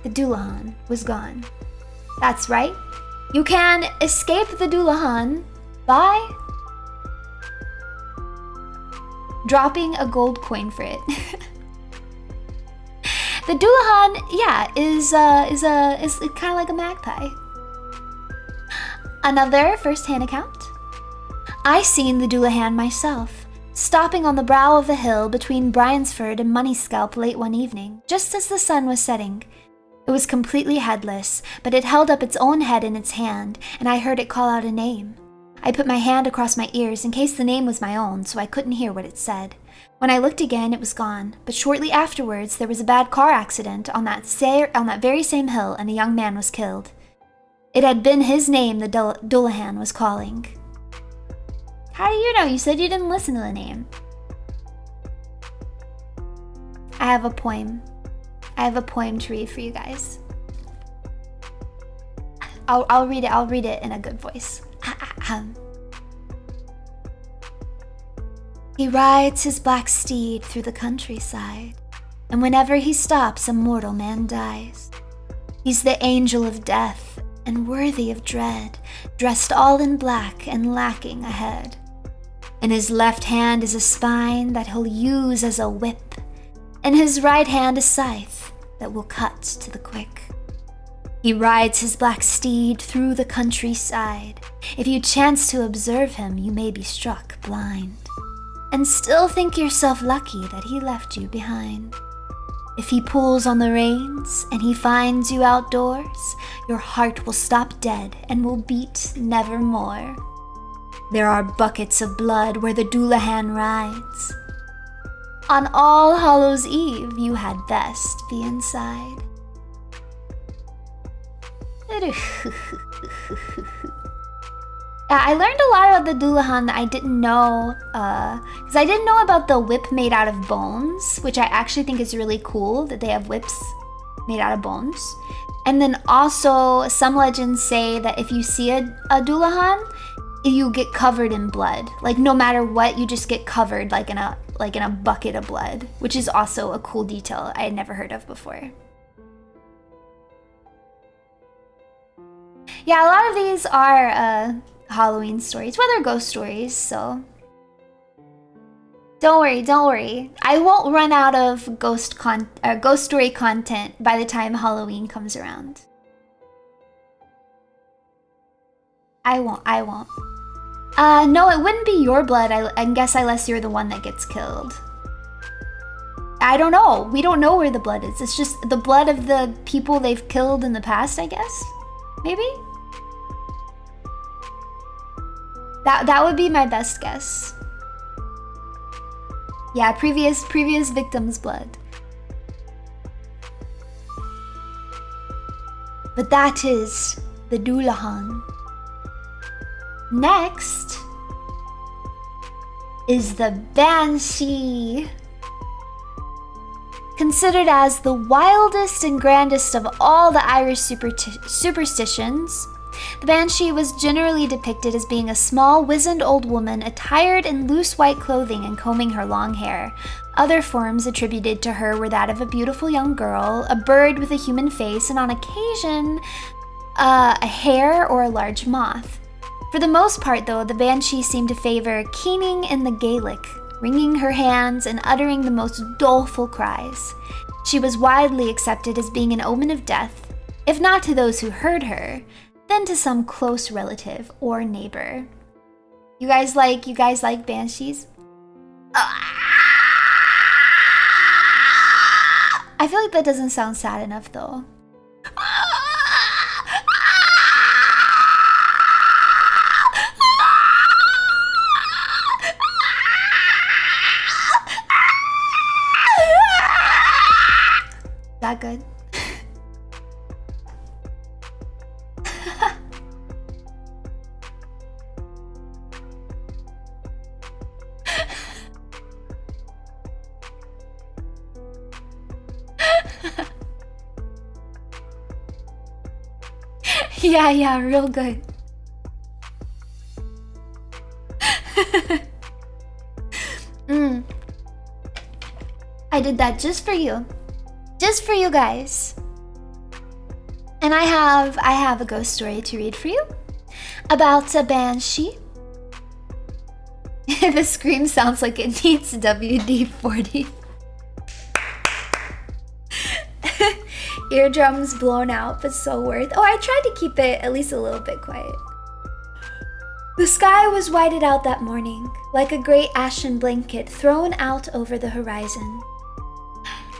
the Dullahan was gone. That's right, you can escape the Dullahan by dropping a gold coin for it. The Dullahan, yeah, is kind of like a magpie. Another first-hand account. I seen the Dullahan myself, stopping on the brow of the hill between Bryansford and Moneyscalp late one evening, just as the sun was setting. It was completely headless, but it held up its own head in its hand, and I heard it call out a name. I put my hand across my ears in case the name was my own, so I couldn't hear what it said. When I looked again, it was gone, but shortly afterwards there was a bad car accident on that very same hill, and a young man was killed. It had been his name the Dullahan was calling. How do you know? You said you didn't listen to the name. I have a poem I have a poem to read for you guys. I'll read it in a good voice. He rides his black steed through the countryside, and whenever he stops, a mortal man dies. He's the angel of death, and worthy of dread, dressed all in black and lacking a head. In his left hand is a spine that he'll use as a whip, in his right hand a scythe that will cut to the quick. He rides his black steed through the countryside. If you chance to observe him, you may be struck blind, and still think yourself lucky that he left you behind. If he pulls on the reins and he finds you outdoors, your heart will stop dead and will beat nevermore. There are buckets of blood where the Dullahan rides. On All Hallows Eve, you had best be inside. I learned a lot about the Dullahan that I didn't know, because I didn't know about the whip made out of bones, which I actually think is really cool that they have whips made out of bones. And then also, some legends say that if you see a Dullahan, you get covered in blood. Like no matter what, you just get covered like in a bucket of blood, which is also a cool detail I had never heard of before. Yeah, a lot of these are Halloween stories. Well, they're ghost stories, so don't worry. I won't run out of ghost story content by the time Halloween comes around. I won't. No, it wouldn't be your blood, I guess, unless you're the one that gets killed. I don't know. We don't know where the blood is. It's just the blood of the people they've killed in the past, I guess? Maybe? That would be my best guess. Yeah, previous victim's blood. But that is the Dullahan. Next is the Banshee. Considered as the wildest and grandest of all the Irish superstitions, the Banshee was generally depicted as being a small, wizened old woman attired in loose white clothing and combing her long hair. Other forms attributed to her were that of a beautiful young girl, a bird with a human face, and on occasion, a hare or a large moth. For the most part, though, the Banshee seemed to favor keening in the Gaelic, wringing her hands and uttering the most doleful cries. She was widely accepted as being an omen of death, if not to those who heard her, then to some close relative or neighbor. You guys like banshees? I feel like that doesn't sound sad enough though. That good? Yeah, real good. I did that just for you. Just for you guys. And I have a ghost story to read for you about a banshee. The scream sounds like it needs WD-40. Eardrums blown out, but so worth. Oh, I tried to keep it at least a little bit quiet. The sky was whited out that morning, like a great ashen blanket thrown out over the horizon.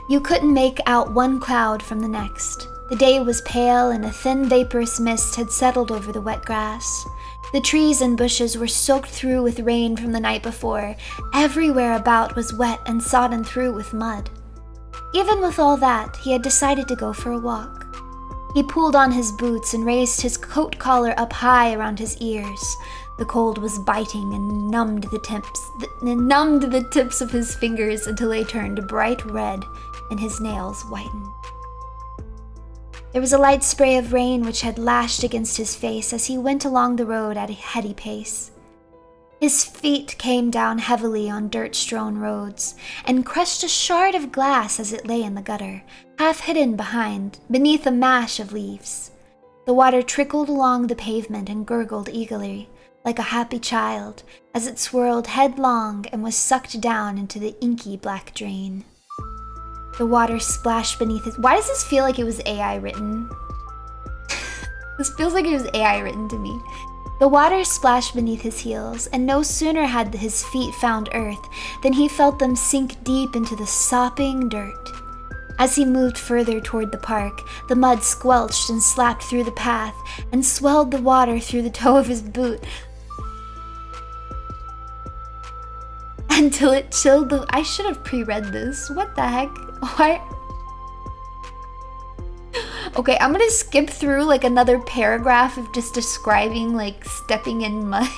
You couldn't make out one cloud from the next. The day was pale and a thin vaporous mist had settled over the wet grass. The trees and bushes were soaked through with rain from the night before. Everywhere about was wet and sodden through with mud. Even with all that, he had decided to go for a walk. He pulled on his boots and raised his coat collar up high around his ears. The cold was biting and numbed the tips of his fingers until they turned bright red and his nails whitened. There was a light spray of rain which had lashed against his face as he went along the road at a heady pace. His feet came down heavily on dirt-strewn roads and crushed a shard of glass as it lay in the gutter, half hidden beneath a mash of leaves. The water trickled along the pavement and gurgled eagerly, like a happy child, as it swirled headlong and was sucked down into the inky black drain. The water splashed beneath his... Why does this feel like it was AI written? This feels like it was AI written to me. The water splashed beneath his heels, and no sooner had his feet found earth than he felt them sink deep into the sopping dirt. As he moved further toward the park, the mud squelched and slapped through the path and swelled the water through the toe of his boot until it chilled the... I should have pre-read this. What the heck? Why? Okay, I'm gonna skip through like another paragraph of just describing like stepping in mud.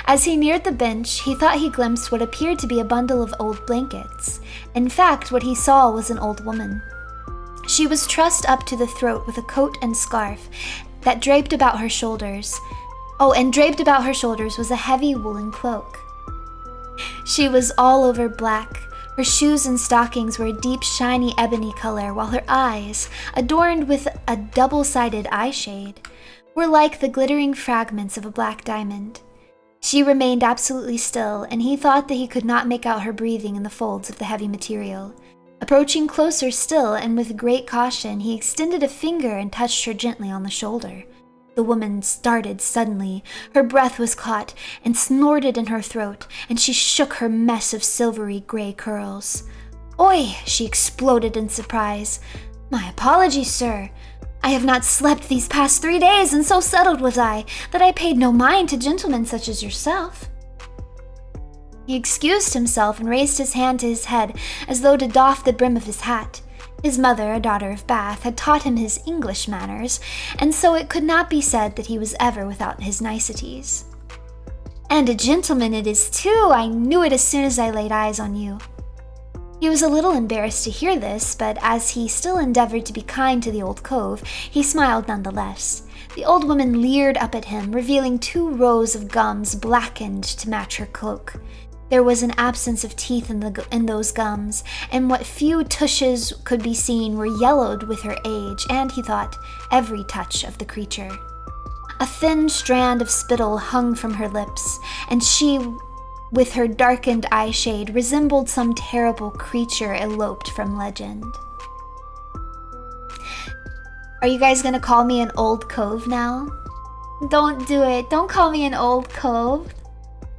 As he neared the bench, he thought he glimpsed what appeared to be a bundle of old blankets. In fact, what he saw was an old woman. She was trussed up to the throat with a coat and scarf that draped about her shoulders. Oh, and draped about her shoulders was a heavy woolen cloak. She was all over black. Her shoes and stockings were a deep, shiny ebony color, while her eyes, adorned with a double-sided eye shade, were like the glittering fragments of a black diamond. She remained absolutely still, and he thought that he could not make out her breathing in the folds of the heavy material. Approaching closer still, and with great caution, he extended a finger and touched her gently on the shoulder. The woman started suddenly. Her breath was caught and snorted in her throat, and she shook her mess of silvery gray curls. "Oi!" she exploded in surprise. "My apologies, sir. I have not slept these past 3 days, and so settled was I that I paid no mind to gentlemen such as yourself." He excused himself and raised his hand to his head as though to doff the brim of his hat. His mother, a daughter of Bath, had taught him his English manners, and so it could not be said that he was ever without his niceties. "And a gentleman it is, too! I knew it as soon as I laid eyes on you." He was a little embarrassed to hear this, but as he still endeavored to be kind to the old cove, he smiled nonetheless. The old woman leered up at him, revealing 2 rows of gums blackened to match her cloak. There was an absence of teeth in those gums, and what few tushes could be seen were yellowed with her age and, he thought, every touch of the creature. A thin strand of spittle hung from her lips, and she, with her darkened eye shade, resembled some terrible creature eloped from legend. Are you guys gonna call me an old cove now? Don't do it. Don't call me an old cove.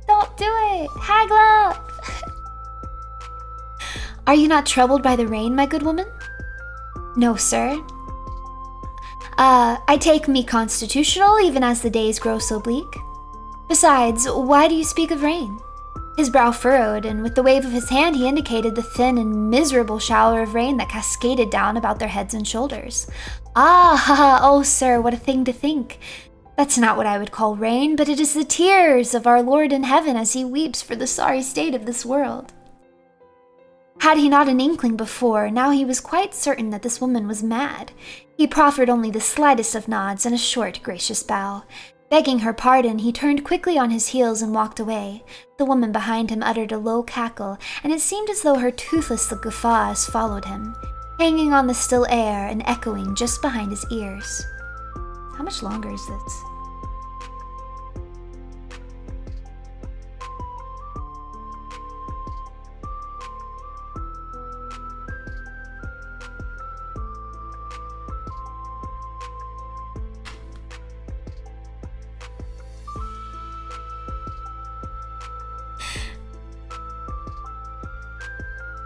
Don't do it! Haggle up! "Are you not troubled by the rain, my good woman?" "No, sir." I take me constitutional, even as the days grow so bleak. Besides, why do you speak of rain?" His brow furrowed, and with the wave of his hand he indicated the thin and miserable shower of rain that cascaded down about their heads and shoulders. Oh, sir, what a thing to think! That's not what I would call rain, but it is the tears of our Lord in heaven as he weeps for the sorry state of this world." Had he not an inkling before, now he was quite certain that this woman was mad. He proffered only the slightest of nods and a short, gracious bow. Begging her pardon, he turned quickly on his heels and walked away. The woman behind him uttered a low cackle, and it seemed as though her toothless guffaws followed him, hanging on the still air and echoing just behind his ears. How much longer is this?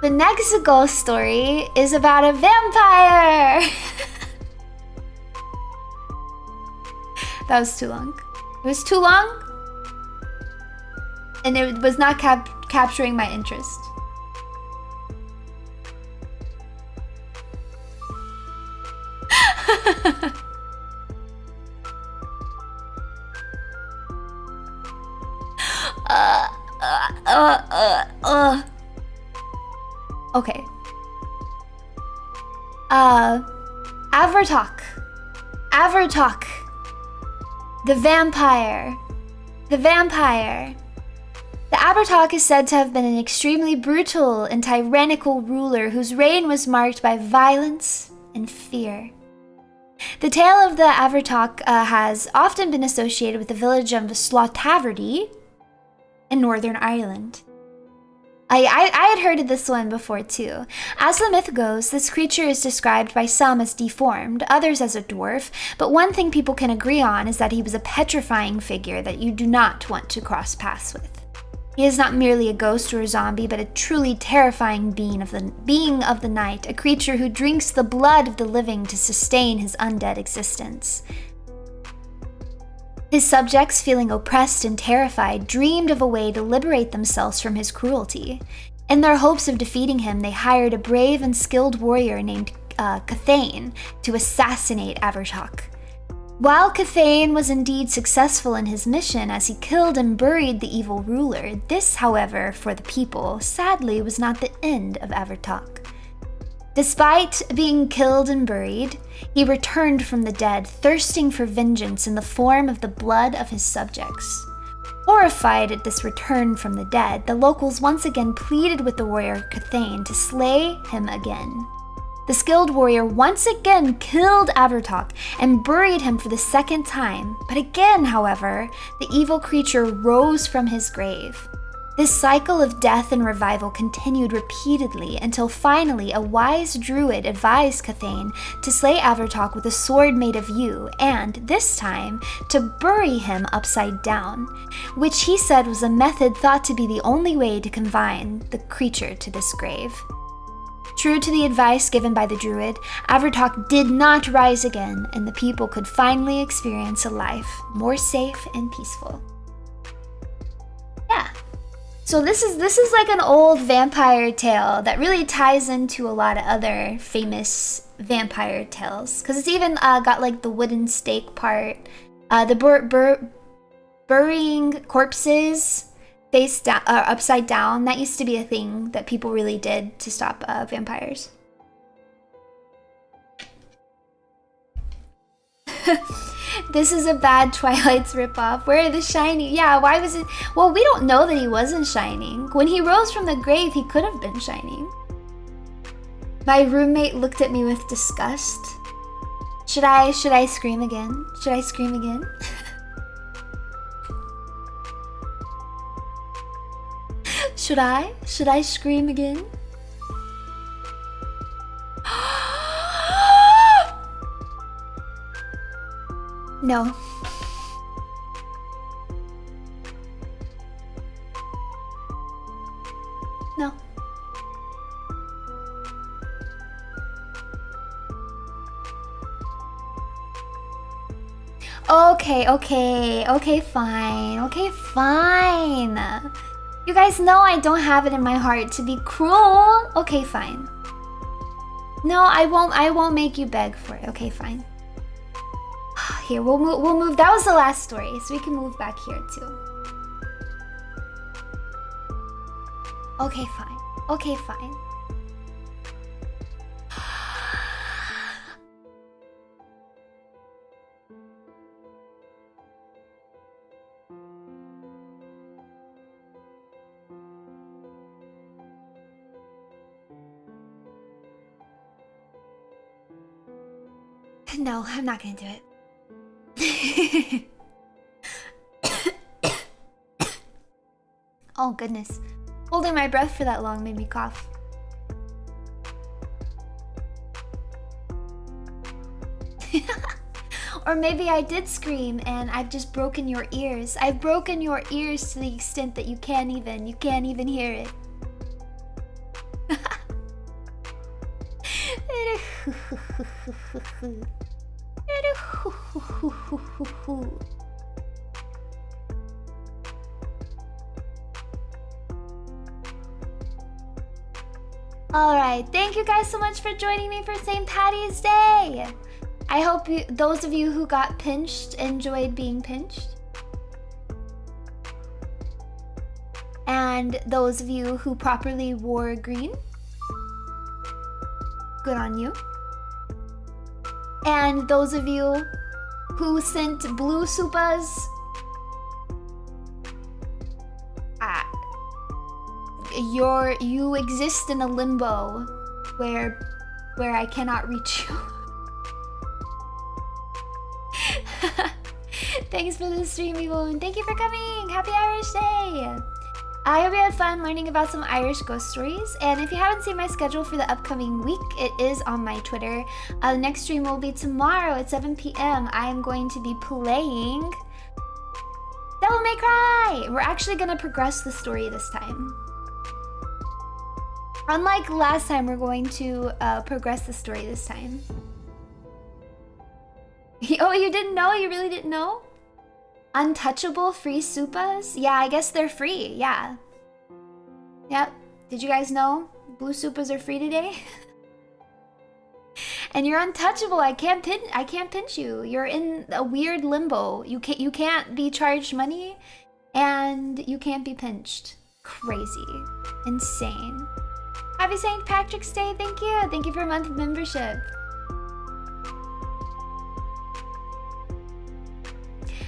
The next ghost story is about a vampire! That was too long. It was too long, and it was not capturing my interest. Okay. Avertalk. Avertalk. The vampire. The vampire. The Avertalk is said to have been an extremely brutal and tyrannical ruler whose reign was marked by violence and fear. The tale of the Avertalk has often been associated with the village of Slawtaverdy in Northern Ireland. I had heard of this one before too. As the myth goes, this creature is described by some as deformed, others as a dwarf, but one thing people can agree on is that he was a petrifying figure that you do not want to cross paths with. He is not merely a ghost or a zombie, but a truly terrifying being of the night, a creature who drinks the blood of the living to sustain his undead existence. His subjects, feeling oppressed and terrified, dreamed of a way to liberate themselves from his cruelty. In their hopes of defeating him, they hired a brave and skilled warrior named Cathane to assassinate Avertalk. While Cathane was indeed successful in his mission as he killed and buried the evil ruler, this, however, for the people, sadly was not the end of Avertalk. Despite being killed and buried, he returned from the dead, thirsting for vengeance in the form of the blood of his subjects. Horrified at this return from the dead, the locals once again pleaded with the warrior Cathane to slay him again. The skilled warrior once again killed Avertalk and buried him for the second time, but again, however, the evil creature rose from his grave. This cycle of death and revival continued repeatedly until finally a wise druid advised Cathane to slay Avertalk with a sword made of yew and, this time, to bury him upside down, which he said was a method thought to be the only way to confine the creature to this grave. True to the advice given by the druid, Avertalk did not rise again, and the people could finally experience a life more safe and peaceful. Yeah. So this is like an old vampire tale that really ties into a lot of other famous vampire tales. Because it's even got like the wooden stake part, the burying corpses face down, upside down. That used to be a thing that people really did to stop vampires. This is a bad Twilight's ripoff. Where are the shiny? Yeah, why was it? Well, we don't know that he wasn't shining. When he rose from the grave, he could have been shining. My roommate looked at me with disgust. Should I scream again? Should I scream again? Should I scream again? No. No. Okay, fine. You guys know I don't have it in my heart to be cruel. Okay, fine. No, I won't make you beg for it. Okay, fine. Here, we'll move. That was the last story, so we can move back here too. Okay, fine. Okay, fine. No, I'm not gonna do it. Oh goodness. Holding my breath for that long made me cough. Or maybe I did scream and I've just broken your ears. I've broken your ears to the extent that you can't even hear it. Alright, thank you guys so much for joining me for St. Patty's Day! I hope those of you who got pinched enjoyed being pinched. And those of you who properly wore green, good on you. And those of you who sent blue supas, you exist in a limbo where I cannot reach you. Thanks for the stream, Evil. Thank you for coming. Happy Irish Day. I hope you had fun learning about some Irish ghost stories. And if you haven't seen my schedule for the upcoming week, it is on my Twitter. The next stream will be tomorrow at 7 p.m. I am going to be playing Devil May Cry. We're actually going to progress the story this time. Unlike last time, we're going to progress the story this time. Oh, you didn't know? You really didn't know? Untouchable free supas? Yeah, I guess they're free, yeah. Yep. Did you guys know? Blue supas are free today? And you're untouchable. I can't pinch you. You're in a weird limbo. You can't be charged money and you can't be pinched. Crazy. Insane. Happy St. Patrick's Day, thank you. Thank you for a month of membership.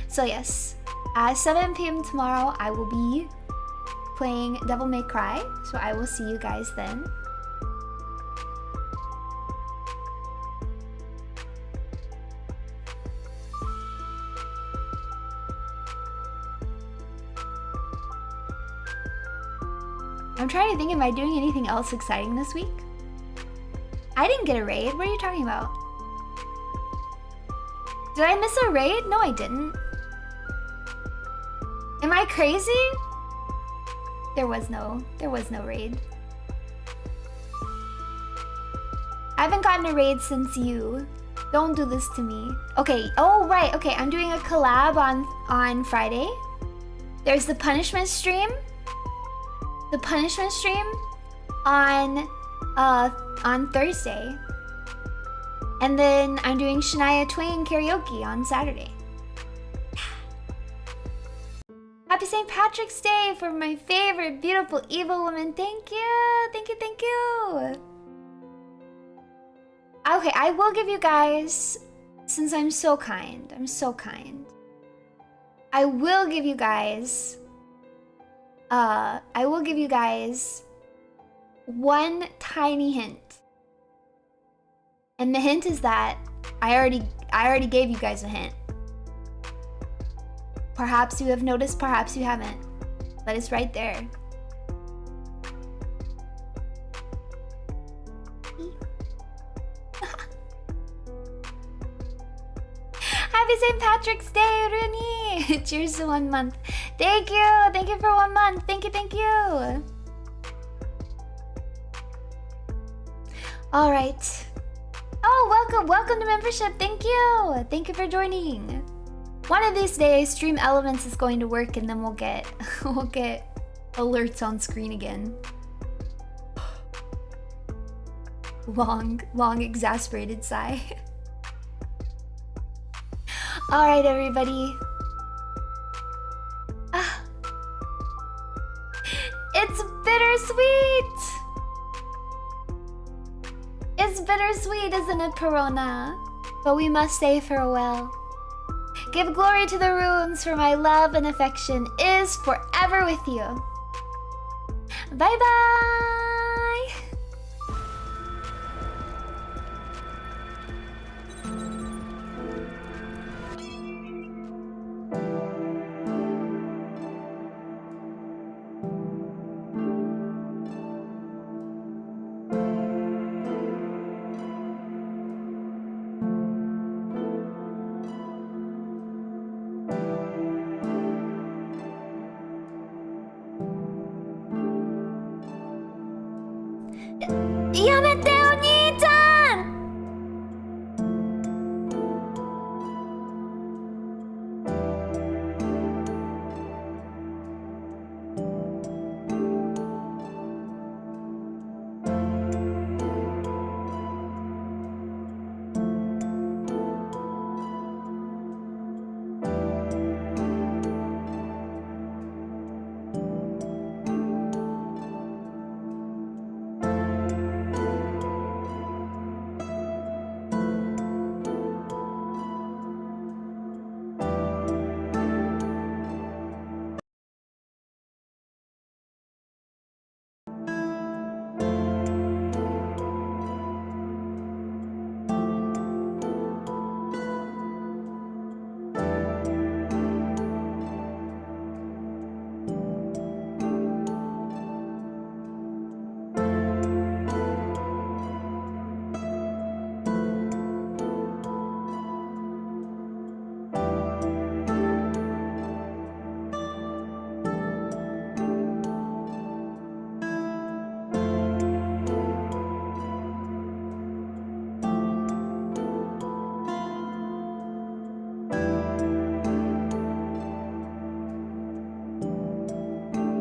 So yes, at 7 p.m. tomorrow, I will be playing Devil May Cry. So I will see you guys then. I'm trying to think, am I doing anything else exciting this week? I didn't get a raid. What are you talking about? Did I miss a raid? No, I didn't. Am I crazy? There was no raid. I haven't gotten a raid since you. Don't do this to me. Okay, oh right, okay, I'm doing a collab on Friday. There's the punishment stream. The punishment stream on Thursday. And then I'm doing Shania Twain karaoke on Saturday. Happy St. Patrick's Day for my favorite beautiful evil woman. Thank you. Thank you, thank you. Okay, I will give you guys, since I'm so kind, I will give you guys one tiny hint. And the hint is that I already gave you guys a hint. Perhaps you have noticed, perhaps you haven't. But it's right there. Happy St. Patrick's Day, Runie! Cheers to 1 month. Thank you! Thank you for 1 month. Thank you, thank you! Alright. Oh, welcome to membership. Thank you! Thank you for joining. One of these days, Stream Elements is going to work and then we'll get alerts on screen again. Long exasperated sigh. Alright, everybody. It's bittersweet! It's bittersweet, isn't it, Perona? But we must say farewell. Give glory to the runes, for my love and affection is forever with you. Bye-bye!